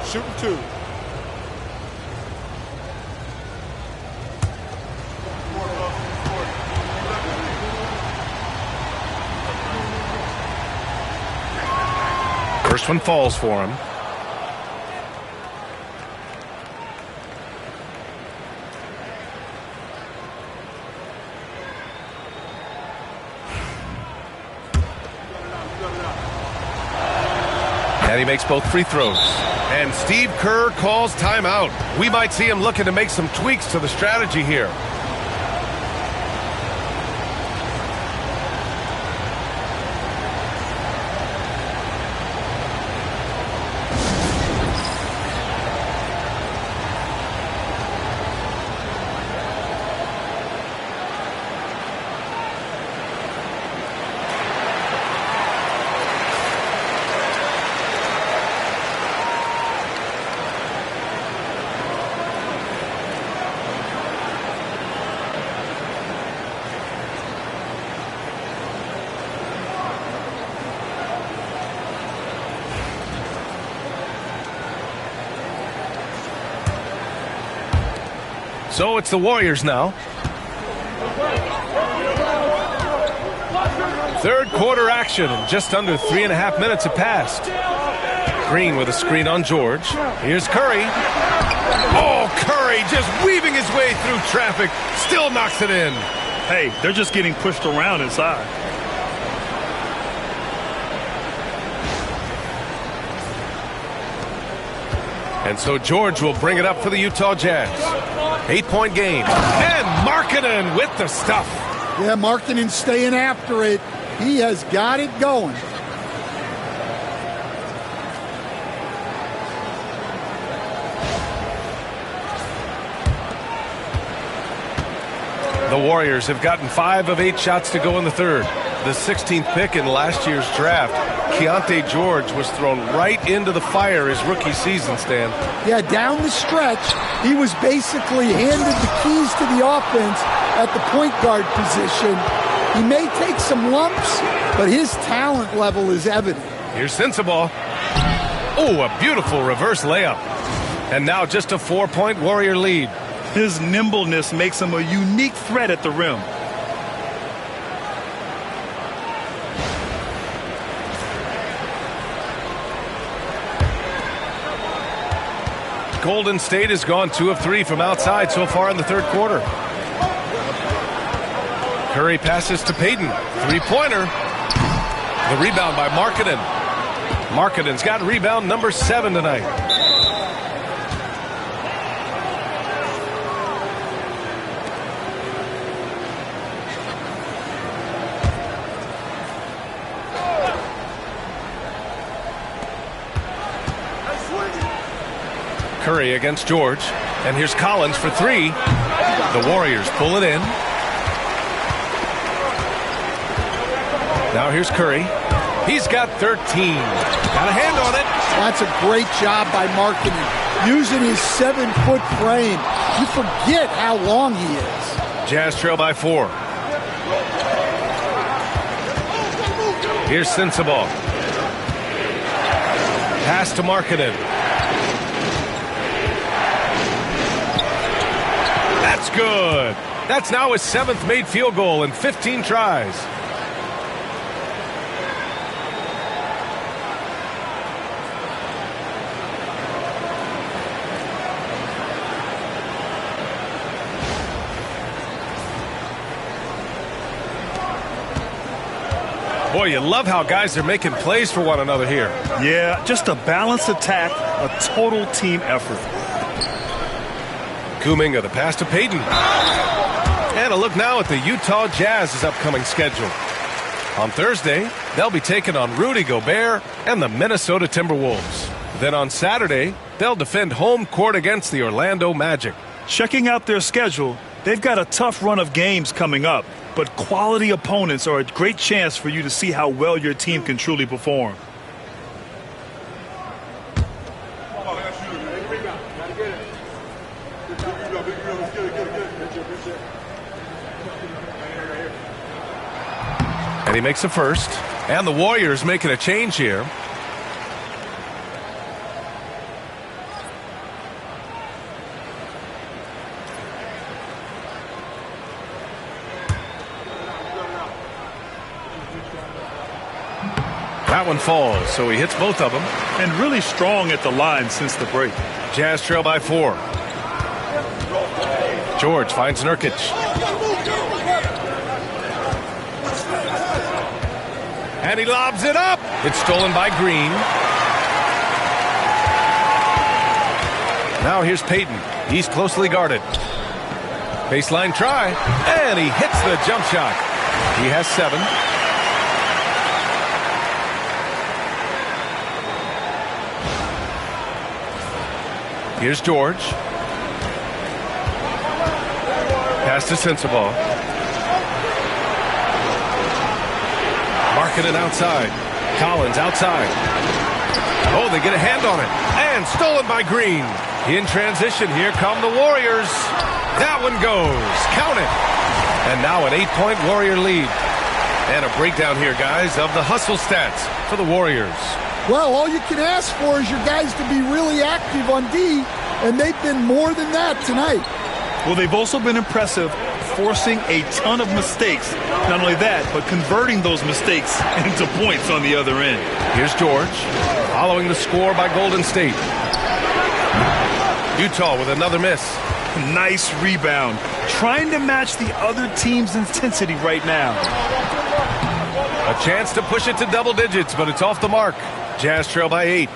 Speaker 6: Shooting 2.
Speaker 2: First one falls for him. And he makes both free throws. And Steve Kerr calls timeout. We might see him looking to make some tweaks to the strategy here. So it's the Warriors now. Third quarter action, and just under 3.5 minutes have passed. Green with a screen on George. Here's Curry. Oh, Curry just weaving his way through traffic. Still knocks it in.
Speaker 3: Hey, they're just getting pushed around inside.
Speaker 2: And so George will bring it up for the Utah Jazz. 8-point game. And Markkanen with the stuff.
Speaker 4: Yeah, Markkanen staying after it. He has got it going.
Speaker 2: The Warriors have gotten 5 of 8 shots to go in the third. The 16th pick in last year's draft, Keontae George, was thrown right into the fire his rookie season, Stan.
Speaker 4: Yeah, down the stretch, he was basically handed the keys to the offense at the point guard position. He may take some lumps, but his talent level is evident.
Speaker 2: Here's Sensabaugh. Oh, a beautiful reverse layup. And now just a 4-point Warrior lead.
Speaker 3: His nimbleness makes him a unique threat at the rim.
Speaker 2: Golden State has gone 2 of 3 from outside so far in the third quarter. Curry passes to Payton. 3-pointer. The rebound by Markkanen. Markkanen's got rebound number 7 tonight. Curry against George. And here's Collins for three. The Warriors pull it in. Now here's Curry. He's got 13. Got a hand on it.
Speaker 4: That's a great job by Markkanen. Using his 7-foot frame. You forget how long he is.
Speaker 2: Jazz trail by 4. Here's Sensabaugh. Pass to Markkanen. That's good. That's now his 7th made field goal in 15 tries. Boy, you love how guys are making plays for one another here.
Speaker 3: Yeah, just a balanced attack, a total team effort.
Speaker 2: Kuminga, the pass to Payton. And a look now at the Utah Jazz's upcoming schedule. On Thursday, they'll be taking on Rudy Gobert and the Minnesota Timberwolves. Then on Saturday, they'll defend home court against the Orlando Magic.
Speaker 3: Checking out their schedule, they've got a tough run of games coming up, but quality opponents are a great chance for you to see how well your team can truly perform.
Speaker 2: And he makes a first. And the Warriors making a change here. That one falls, so he hits both of them.
Speaker 3: And really strong at the line since the break.
Speaker 2: Jazz trail by 4. George finds Nurkic. And he lobs it up. It's stolen by Green. Now here's Payton. He's closely guarded. Baseline try. And he hits the jump shot. He has 7. Here's George. Pass to Sensabaugh. Markkanen outside. Collins outside. Oh, they get a hand on it. And stolen by Green. In transition, here come the Warriors. That one goes. Count it. And now an 8-point Warrior lead. And a breakdown here, guys, of the hustle stats for the Warriors.
Speaker 4: Well, all you can ask for is your guys to be really active on D, and they've been more than that tonight.
Speaker 3: Well, they've also been impressive, forcing a ton of mistakes. Not only that, but converting those mistakes into points on the other end.
Speaker 2: Here's George, following the score by Golden State. Utah with another miss.
Speaker 3: Nice rebound. Trying to match the other team's intensity right now.
Speaker 2: A chance to push it to double digits, but it's off the mark. Jazz trail by 8.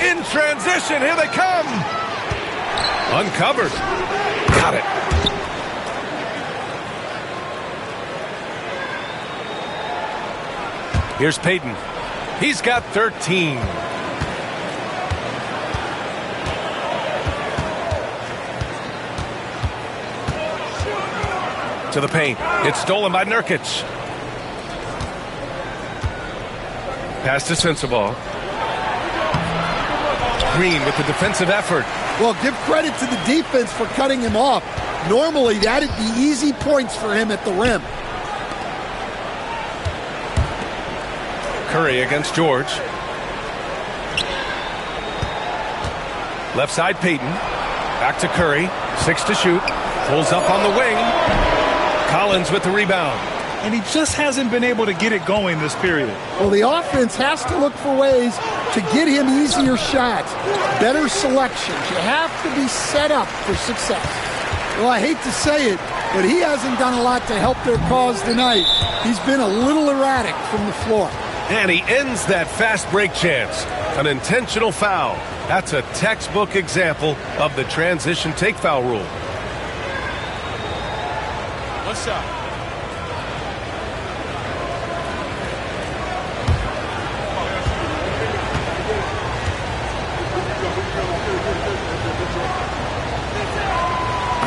Speaker 2: In transition, here they come. Uncovered. Got it. Here's Payton. He's got 13. To the paint. It's stolen by Nurkic. Pass to Sensabaugh. Green with the defensive effort.
Speaker 4: Well, give credit to the defense for cutting him off. Normally, that'd be easy points for him at the rim.
Speaker 2: Curry against George. Left side Payton. Back to Curry. 6 to shoot. Pulls up on the wing. Collins with the rebound.
Speaker 3: And he just hasn't been able to get it going this period.
Speaker 4: Well, the offense has to look for ways to get him easier shots, better selections. You have to be set up for success. Well, I hate to say it, but he hasn't done a lot to help their cause tonight. He's been a little erratic from the floor.
Speaker 2: And he ends that fast break chance. An intentional foul. That's a textbook example of the transition take foul rule.
Speaker 6: One shot.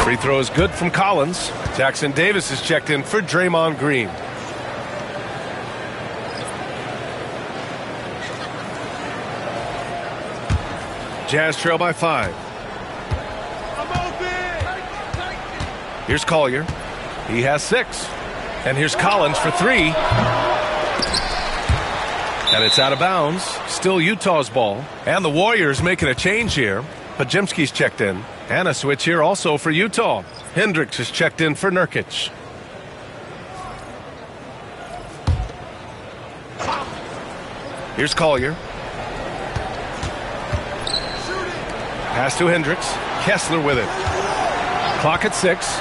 Speaker 2: Free throw is good from Collins. Jackson Davis is checked in for Draymond Green. Jazz trail by 5. Here's Collier. He has 6. And here's Collins for 3. And it's out of bounds. Still Utah's ball. And the Warriors making a change here. Podziemski's checked in. And a switch here also for Utah. Hendricks is checked in for Nurkic. Here's Collier. Pass to Hendricks. Kessler with it. Clock at 6.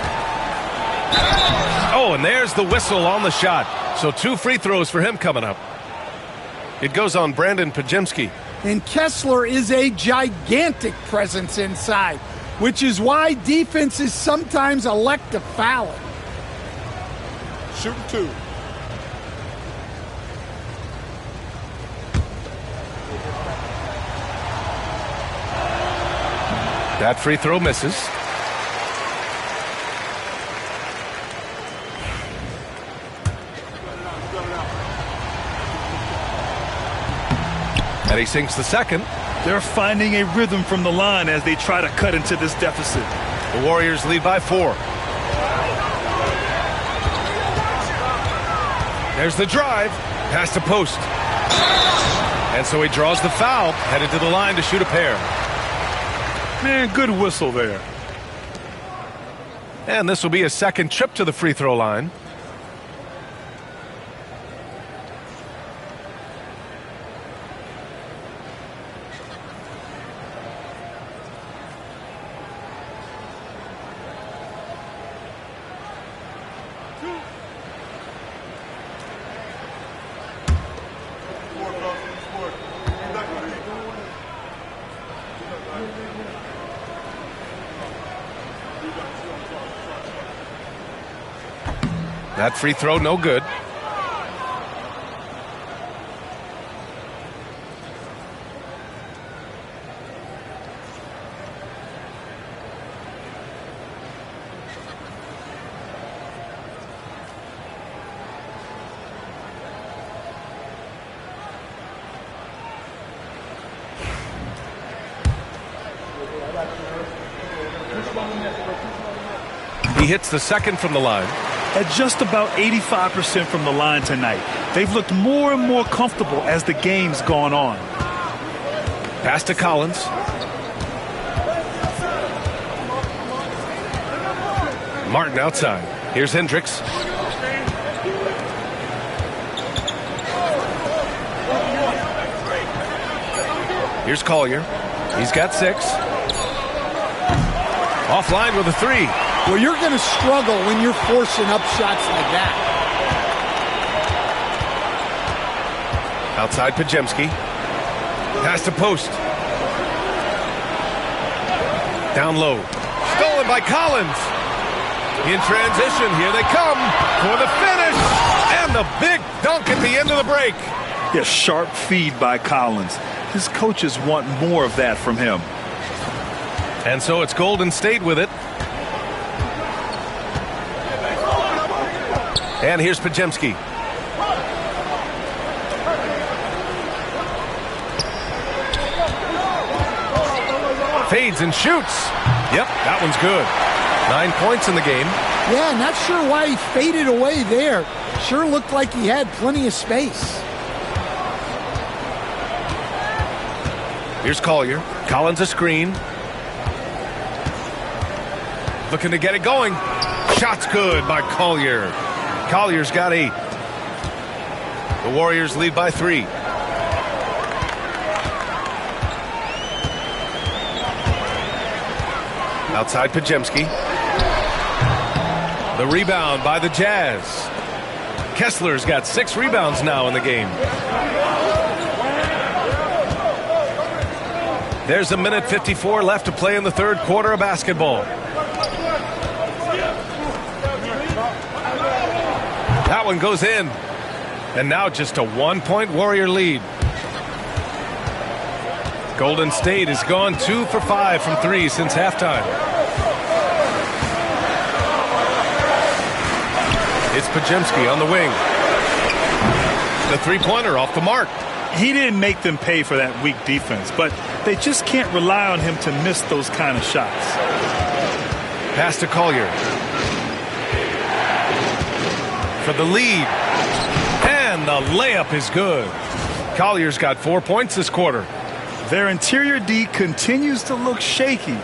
Speaker 2: Oh, and there's the whistle on the shot. So 2 free throws for him coming up. It goes on Brandon Podziemski.
Speaker 9: And Kessler is a gigantic presence inside, which is why defenses sometimes elect to foul it.
Speaker 6: Shooting 2.
Speaker 2: That free throw misses. And he sinks the second.
Speaker 3: They're finding a rhythm from the line as they try to cut into this deficit.
Speaker 2: The Warriors lead by 4. There's the drive. Pass to post. And so he draws the foul, headed to the line to shoot a pair.
Speaker 3: Man, good whistle there.
Speaker 2: And this will be a second trip to the free throw line. That free throw, no good. He hits the second from the line.
Speaker 3: At just about 85% from the line tonight. They've looked more and more comfortable as the game's gone on.
Speaker 2: Pass to Collins. Martin outside. Here's Hendricks. Here's Collier. He's got 6. Offline with a 3.
Speaker 9: Well, you're going to struggle when you're forcing up shots like that.
Speaker 2: Outside Podziemski. Pass to post. Down low. Stolen by Collins. In transition, here they come for the finish. And the big dunk at the end of the break.
Speaker 3: Yeah, sharp feed by Collins. His coaches want more of that from him.
Speaker 2: And so it's Golden State with it. And here's Podziemski. Fades and shoots. Yep, that one's good. 9 points in the game.
Speaker 9: Yeah, not sure why he faded away there. Sure looked like he had plenty of space.
Speaker 2: Here's Collier. Collins a screen. Looking to get it going. Shot's good by Collier. Collier's got 8. The Warriors lead by 3. Outside Podziemski. The rebound by the Jazz. Kessler's got 6 rebounds now in the game. There's 1:54 left to play in the third quarter of basketball. That one goes in. And now just a 1-point Warrior lead. Golden State has gone 2 for 5 from 3 since halftime. It's Podziemski on the wing. The three-pointer off the mark.
Speaker 3: He didn't make them pay for that weak defense, but they just can't rely on him to miss those kind of shots.
Speaker 2: Pass to Collier. For the lead. And the layup is good. Collier's got 4 points this quarter.
Speaker 3: Their interior D continues to look shaky.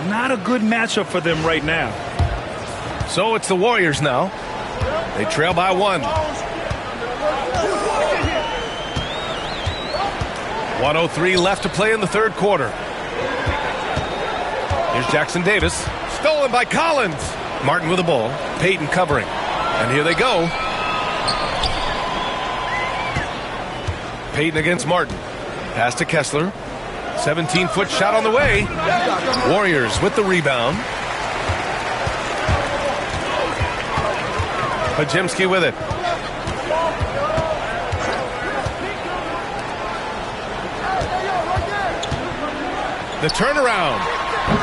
Speaker 3: Not a good matchup for them right now.
Speaker 2: So it's the Warriors now. They trail by 1. 1:03 left to play in the third quarter. Here's Jackson Davis. Stolen by Collins. Martin with the ball. Payton covering. And here they go. Payton against Martin. Pass to Kessler. 17-foot shot on the way. Warriors with the rebound. Podziemski with it. The turnaround.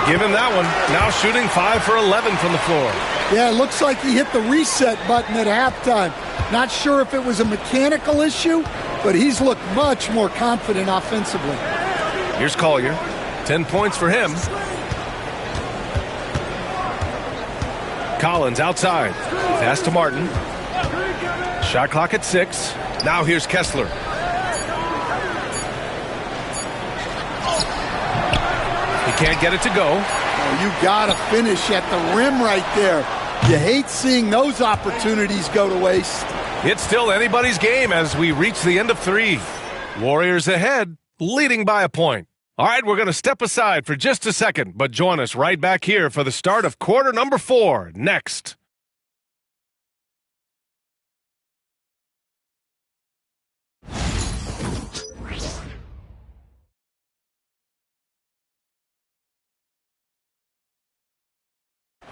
Speaker 2: Give him that one. Now shooting 5 for 11 from the floor.
Speaker 9: Yeah, it looks like he hit the reset button at halftime. Not sure if it was a mechanical issue, but he's looked much more confident offensively.
Speaker 2: Here's Collier. 10 points for him. Collins outside. Pass to Martin. Shot clock at 6. Now here's Kessler. He can't get it to go.
Speaker 4: Oh, you got to finish at the rim right there. You hate seeing those opportunities go to waste.
Speaker 2: It's still anybody's game as we reach the end of 3. Warriors ahead, leading by a point. All right, we're going to step aside for just a second, but join us right back here for the start of quarter number 4 next.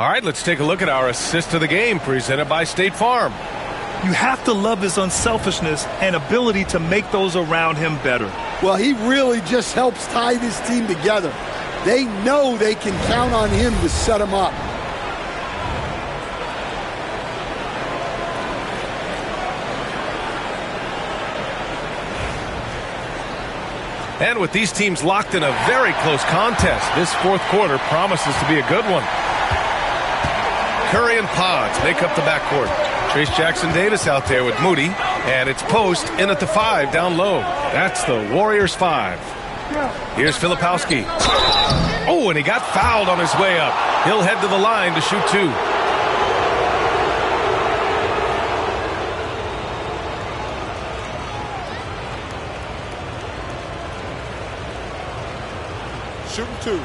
Speaker 2: All right, let's take a look at our assist of the game presented by State Farm.
Speaker 3: You have to love his unselfishness and ability to make those around him better.
Speaker 4: Well, he really just helps tie this team together. They know they can count on him to set them up.
Speaker 2: And with these teams locked in a very close contest, this fourth quarter promises to be a good one. Curry and Pods make up the backcourt. Trace Jackson Davis out there with Moody. And it's Post in at the 5 down low. That's the Warriors 5. Here's Filipowski. Oh, and he got fouled on his way up. He'll head to the line to shoot 2.
Speaker 6: Shooting 2.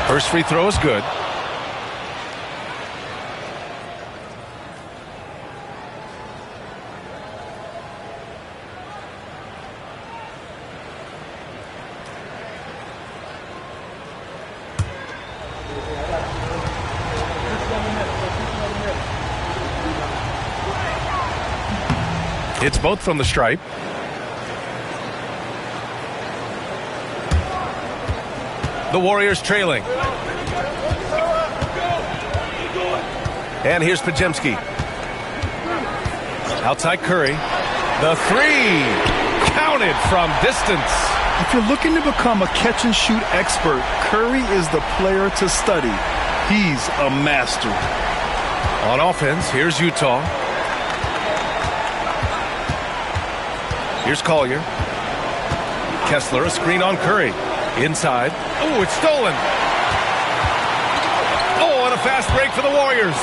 Speaker 2: First free throw is good. It's both from the stripe. The Warriors trailing. And here's Podziemski. Outside Curry. The 3. Counted from distance.
Speaker 3: If you're looking to become a catch-and-shoot expert, Curry is the player to study. He's a master.
Speaker 2: On offense, here's Utah. Here's Collier. Kessler, a screen on Curry. Inside. Oh, it's stolen. Oh, and a fast break for the Warriors.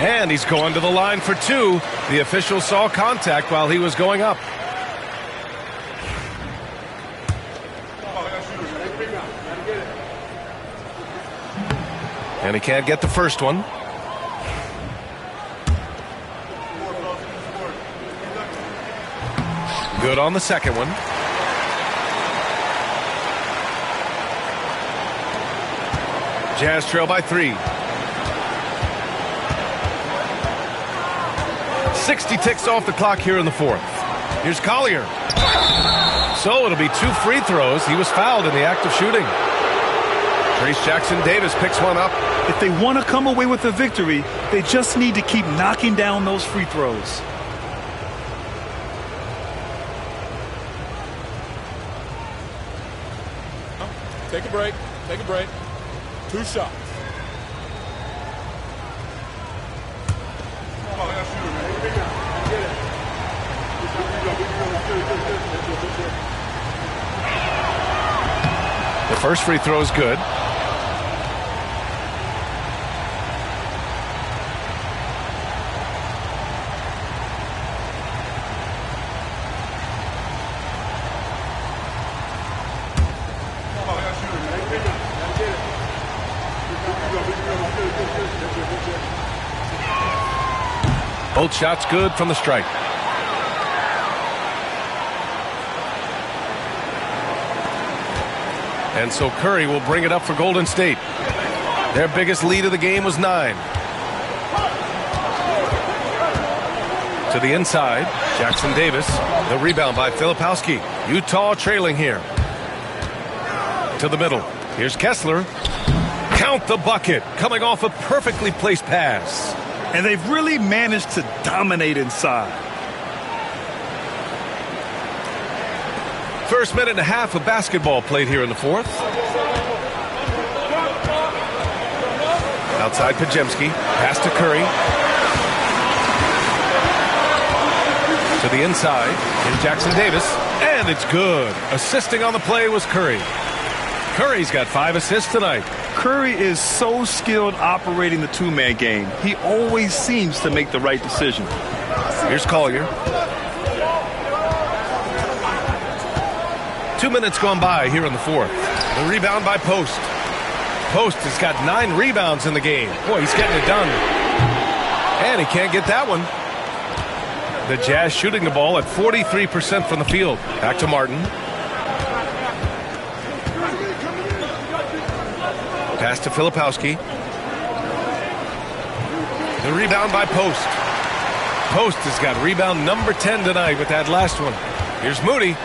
Speaker 2: And he's going to the line for 2. The official saw contact while he was going up. And he can't get the first one. Good on the second one. Jazz trail by 3. 60 ticks off the clock here in the fourth. Here's Collier. So it'll be 2 free throws. He was fouled in the act of shooting. Trayce Jackson-Davis picks one up.
Speaker 3: If they want to come away with a victory, they just need to keep knocking down those free throws.
Speaker 6: Take a break. Take a break. 2 shots.
Speaker 2: The first free throw is good. Both shots good from the strike. And so Curry will bring it up for Golden State. Their biggest lead of the game was 9. To the inside, Jackson-Davis. The rebound by Filipowski. Utah trailing here. To the middle. Here's Kessler. Count the bucket. Coming off a perfectly placed pass.
Speaker 3: And they've really managed to dominate inside.
Speaker 2: First minute and a half of basketball played here in the fourth. Outside Podziemski. Pass to Curry. To the inside. Here's Jackson-Davis. And it's good. Assisting on the play was Curry. Curry's got 5 assists tonight.
Speaker 3: Curry is so skilled operating the two-man game. He always seems to make the right decision.
Speaker 2: Here's Collier. 2 minutes gone by here in the fourth. The rebound by Post. Post has got 9 rebounds in the game. Boy, he's getting it done. And he can't get that one. The Jazz shooting the ball at 43% from the field. Back to Martin. Pass to Filipowski. The rebound by Post. Post has got rebound number 10 tonight with that last one. Here's Moody.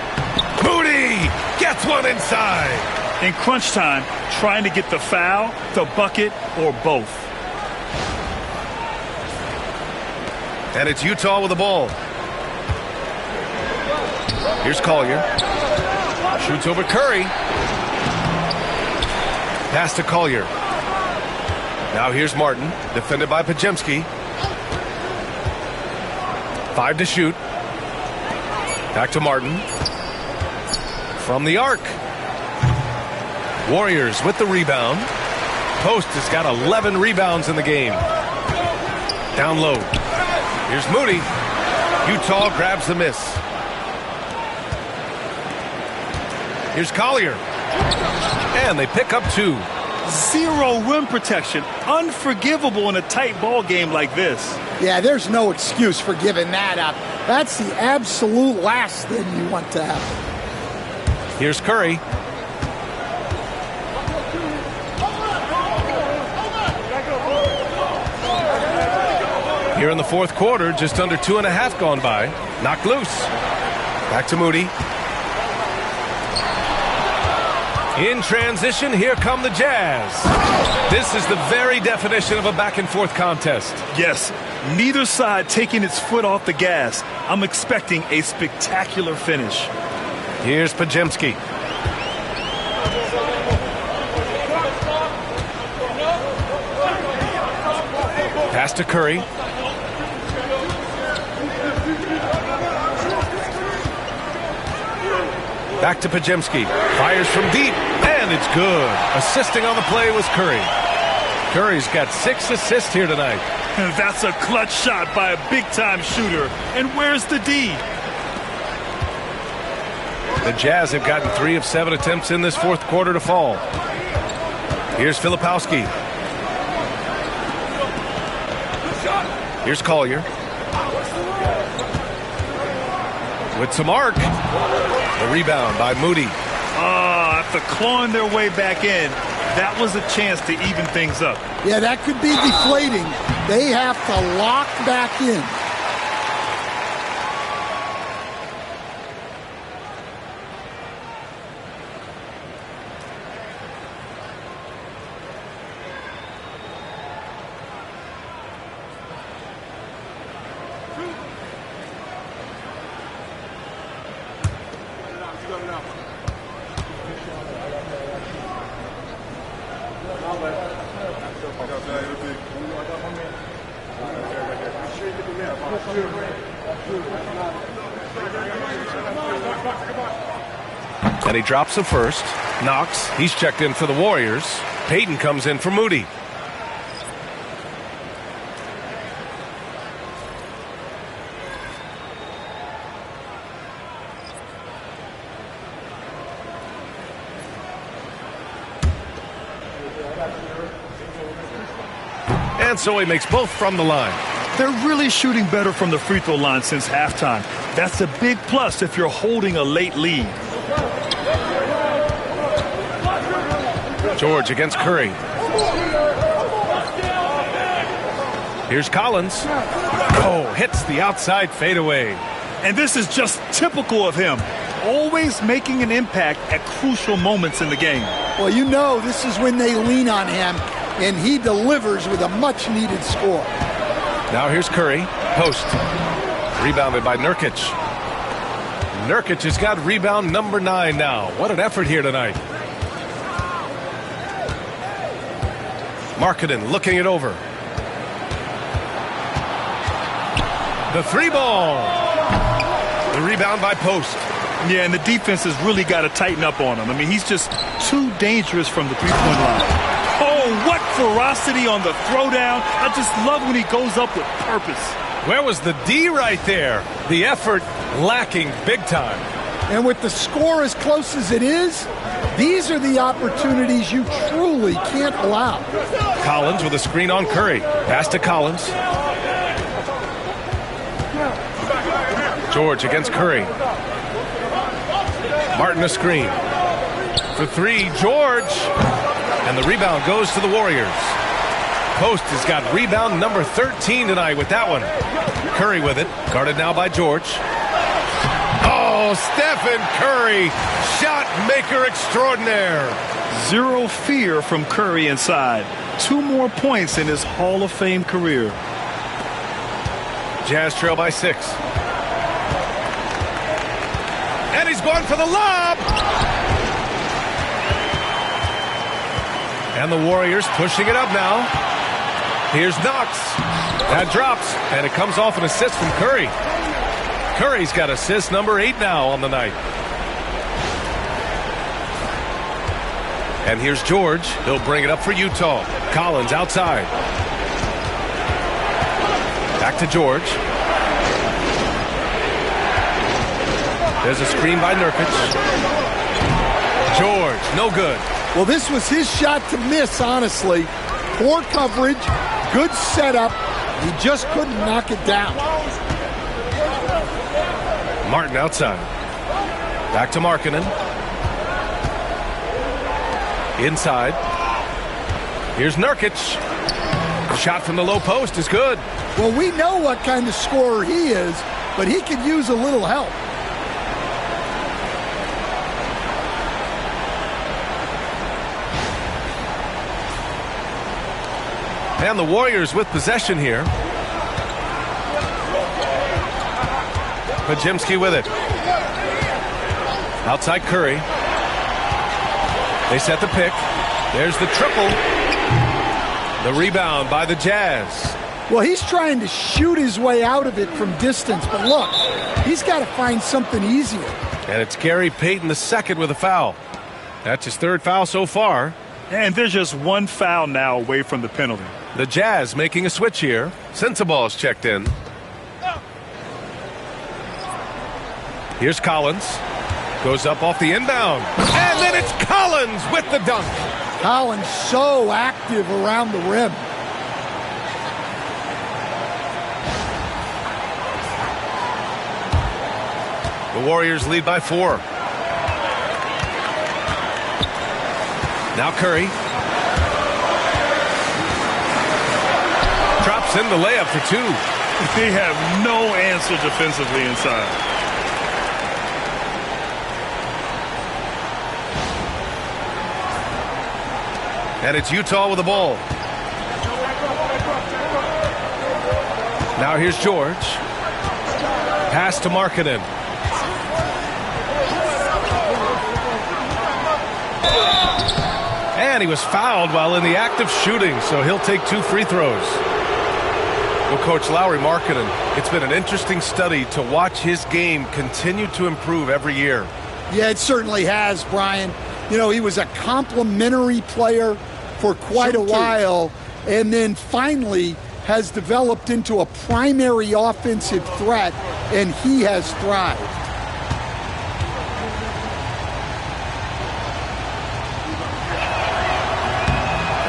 Speaker 2: Moody gets one inside.
Speaker 3: In crunch time, trying to get the foul, the bucket, or both.
Speaker 2: And it's Utah with the ball. Here's Collier. Shoots over Curry. Pass to Collier. Now here's Martin, defended by Podziemski. 5 to shoot. Back to Martin. From the arc. Warriors with the rebound. Post has got 11 rebounds in the game. Down low. Here's Moody. Utah grabs the miss. Here's Collier. And they pick up 2.
Speaker 3: Zero rim protection. Unforgivable in a tight ball game like this.
Speaker 9: Yeah, there's no excuse for giving that up. That's the absolute last thing you want to happen.
Speaker 2: Here's Curry. Here in the fourth quarter, just under 2.5 gone by. Knocked loose. Back to Moody. In transition, here come the Jazz. This is the very definition of a back-and-forth contest.
Speaker 3: Yes, neither side taking its foot off the gas. I'm expecting a spectacular finish.
Speaker 2: Here's Podziemski. Pass to Curry. Back to Podziemski. Fires from deep, and it's good. Assisting on the play was Curry. Curry's got 6 assists here tonight.
Speaker 3: That's a clutch shot by a big-time shooter. And where's the D?
Speaker 2: The Jazz have gotten 3 of 7 attempts in this fourth quarter to fall. Here's Filipowski. Here's Collier. With some arc. The rebound by Moody.
Speaker 3: After clawing their way back in, that was a chance to even things up.
Speaker 9: Yeah, that could be deflating. They have to lock back in.
Speaker 2: And he drops the first. Knox, he's checked in for the Warriors. Payton comes in for Moody. And so he makes both from the line.
Speaker 3: They're really shooting better from the free throw line since halftime. That's a big plus if you're holding a late lead.
Speaker 2: George against Curry. Here's Collins. Oh, hits the outside fadeaway.
Speaker 3: And this is just typical of him. Always making an impact at crucial moments in the game.
Speaker 9: Well, you know this is when they lean on him, and he delivers with a much-needed score.
Speaker 2: Now here's Curry. Post. Rebounded by Nurkic. Nurkic has got rebound number 9 now. What an effort here tonight. Markkanen looking it over. The 3-ball. The rebound by Post.
Speaker 3: Yeah, and the defense has really got to tighten up on him. I mean, he's just too dangerous from the three-point line. Oh, what ferocity on the throwdown. I just love when he goes up with purpose.
Speaker 2: Where was the D right there? The effort lacking big time.
Speaker 9: And with the score as close as it is, these are the opportunities you truly can't allow.
Speaker 2: Collins with a screen on Curry. Pass to Collins. George against Curry. Martin a screen. For 3, George. And the rebound goes to the Warriors. Post has got rebound number 13 tonight with that one. Curry with it. Guarded now by George. Oh, Stephen Curry. Shot maker extraordinaire.
Speaker 3: Zero fear from Curry inside. 2 more points in his Hall of Fame career.
Speaker 2: Jazz trail by 6. And he's going for the lob. And the Warriors pushing it up now. Here's Knox. That drops, and it comes off an assist from Curry. Curry's got assist number 8 now on the night. And here's George. He'll bring it up for Utah. Collins outside. Back to George. There's a screen by Nurkic. George, no good.
Speaker 9: Well, this was his shot to miss, honestly. Poor coverage, good setup. He just couldn't knock it down.
Speaker 2: Martin outside. Back to Markkanen. Inside. Here's Nurkic. Shot from the low post is good.
Speaker 9: Well, we know what kind of scorer he is, but he could use a little help.
Speaker 2: And the Warriors with possession here. Podziemski with it. Outside Curry. They set the pick. There's the triple. The rebound by the Jazz.
Speaker 9: Well, he's trying to shoot his way out of it from distance, but look, he's got to find something easier.
Speaker 2: And it's Gary Payton II with a foul. That's his 3rd foul so far.
Speaker 3: And there's just 1 foul now away from the penalty.
Speaker 2: The Jazz making a switch here. Sensabaugh's checked in. Here's Collins. Goes up off the inbound. And then it's Collins with the dunk.
Speaker 9: Collins so active around the rim.
Speaker 2: The Warriors lead by 4. Now Curry. Drops in the layup for 2.
Speaker 3: They have no answer defensively inside.
Speaker 2: And it's Utah with the ball. Now here's George. Pass to Markkanen. And he was fouled while in the act of shooting, so he'll take 2 free throws. Well, Coach Lauri Markkanen, it's been an interesting study to watch his game continue to improve every year.
Speaker 9: Yeah, it certainly has, Brian. You know, he was a complimentary player for quite a while, and then finally has developed into a primary offensive threat, and he has thrived.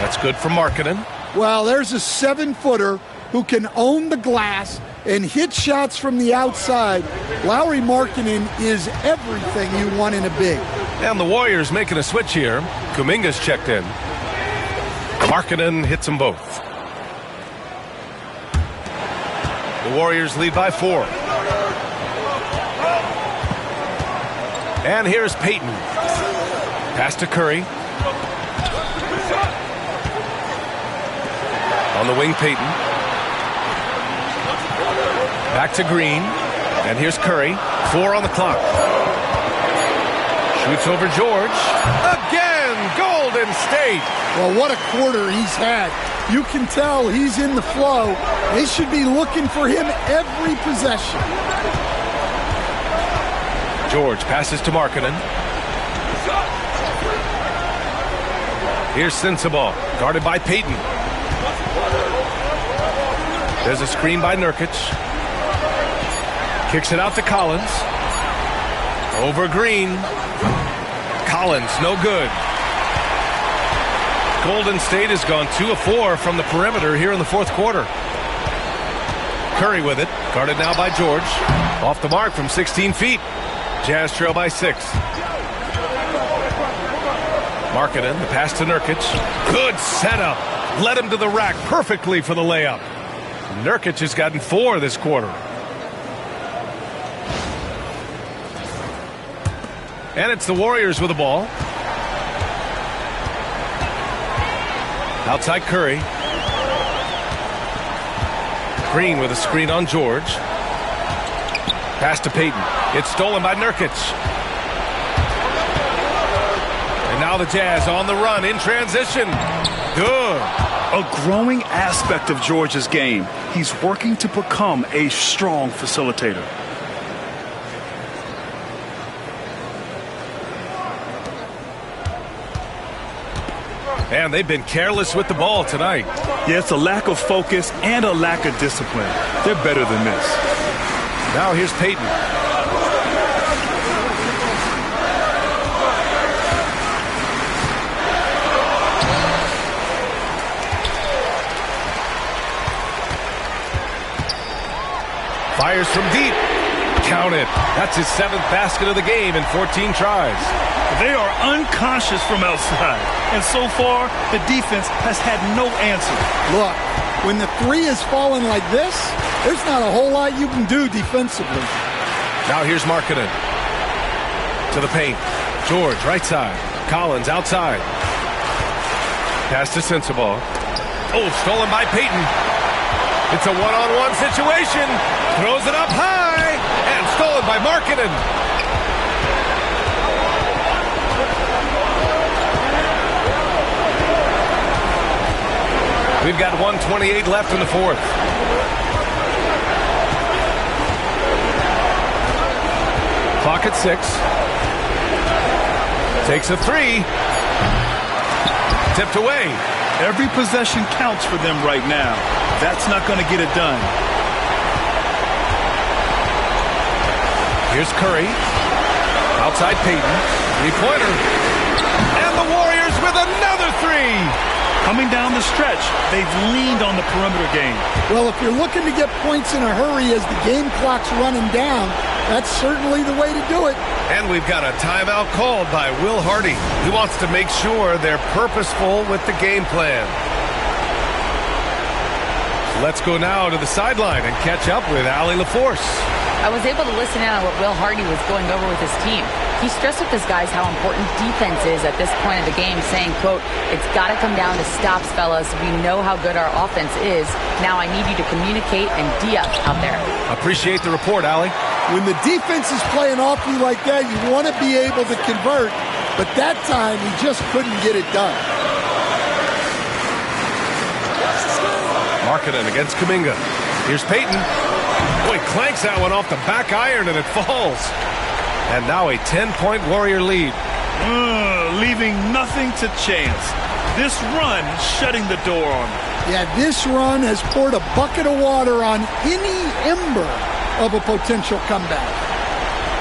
Speaker 2: That's good for Markkanen.
Speaker 9: Well, there's a 7-footer who can own the glass and hit shots from the outside. Lauri Markkanen is everything you want in a big.
Speaker 2: And the Warriors making a switch here. Kuminga's checked in. Markkanen hits them both. The Warriors lead by 4. And here's Payton. Pass to Curry. On the wing, Payton. Back to Green. And here's Curry. 4 on the clock. Shoots over George. Again, Golden State.
Speaker 9: Well, what a quarter he's had. You can tell he's in the flow. They should be looking for him every possession.
Speaker 2: George passes to Markkanen. Here's Sensabaugh, guarded by Payton. There's a screen by Nurkic. Kicks it out to Collins. Over Green. Collins, no good. Golden State has gone 2 of 4 from the perimeter here in the fourth quarter. Curry with it, guarded now by George. Off the mark from 16 feet. Jazz trail by 6. Markkanen, the pass to Nurkic. Good setup. Led him to the rack perfectly for the layup. Nurkic has gotten 4 this quarter. And it's the Warriors with the ball. Outside Curry. Green with a screen on George. Pass to Payton. It's stolen by Nurkic. And now the Jazz on the run in transition. Good.
Speaker 3: A growing aspect of George's game. He's working to become a strong facilitator.
Speaker 2: And they've been careless with the ball tonight.
Speaker 3: Yeah, it's a lack of focus and a lack of discipline. They're better than this.
Speaker 2: Now here's Payton. Fires from deep. Count it. That's his 7th basket of the game in 14 tries.
Speaker 3: They are unconscious from outside. And so far, the defense has had no answer.
Speaker 9: Look, when the 3 is falling like this, there's not a whole lot you can do defensively.
Speaker 2: Now here's Markkanen. To the paint. George, right side. Collins, outside. Pass to Sensabaugh. Oh, stolen by Payton. It's a one-on-one situation. Throws it up high. And stolen by Markkanen. We've got 1:28 left in the fourth. Clock at 6. Takes a 3. Tipped away.
Speaker 3: Every possession counts for them right now. That's not going to get it done.
Speaker 2: Here's Curry. Outside Payton. 3-pointer. And the Warriors with another 3.
Speaker 3: Coming down the stretch, they've leaned on the perimeter game.
Speaker 9: Well, if you're looking to get points in a hurry as the game clock's running down, that's certainly the way to do it.
Speaker 2: And we've got a timeout called by Will Hardy. He wants to make sure they're purposeful with the game plan. Let's go now to the sideline and catch up with Allie LaForce.
Speaker 5: I was able to listen in on what Will Hardy was going over with his team. He stressed with his guys how important defense is at this point of the game, saying, quote, "It's got to come down to stops, fellas. We know how good our offense is. Now I need you to communicate and D-up out there."
Speaker 2: Appreciate the report, Allie.
Speaker 9: When the defense is playing off you like that, you want to be able to convert, but that time he just couldn't get it done.
Speaker 2: Markkanen against Kuminga. Here's Peyton. Boy, clanks that one off the back iron and it falls. And now a 10-point Warrior lead.
Speaker 3: Leaving nothing to chance. This run shutting the door on them.
Speaker 9: Yeah, this run has poured a bucket of water on any ember of a potential comeback.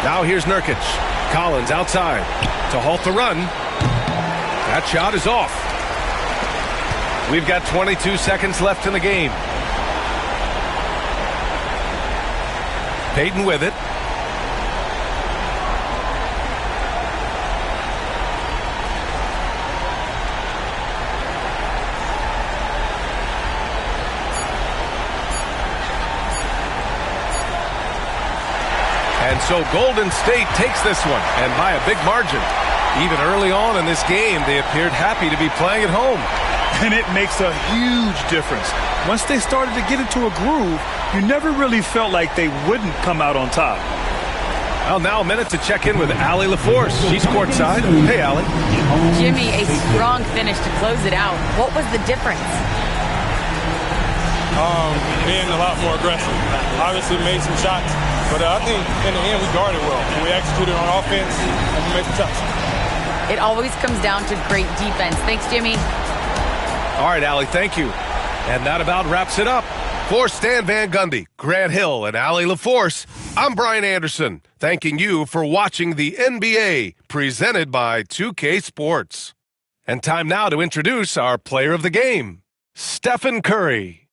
Speaker 2: Now here's Nurkic. Collins outside to halt the run. That shot is off. We've got 22 seconds left in the game. Peyton with it. And so Golden State takes this one, and by a big margin. Even early on in this game, they appeared happy to be playing at home.
Speaker 3: And it makes a huge difference. Once they started to get into a groove, you never really felt like they wouldn't come out on top.
Speaker 2: Well, now a minute to check in with Allie LaForce. She's courtside. Hey, Allie.
Speaker 5: Jimmy, a strong finish to close it out. What was the difference?
Speaker 6: Being a lot more aggressive. Obviously made some shots, but I think in the end we guarded well. We executed on offense and we made the touch.
Speaker 5: It always comes down to great defense. Thanks, Jimmy.
Speaker 2: All right, Allie, thank you. And that about wraps it up. For Stan Van Gundy, Grant Hill, and Allie LaForce, I'm Brian Anderson, thanking you for watching the NBA, presented by 2K Sports. And time now to introduce our player of the game, Stephen Curry.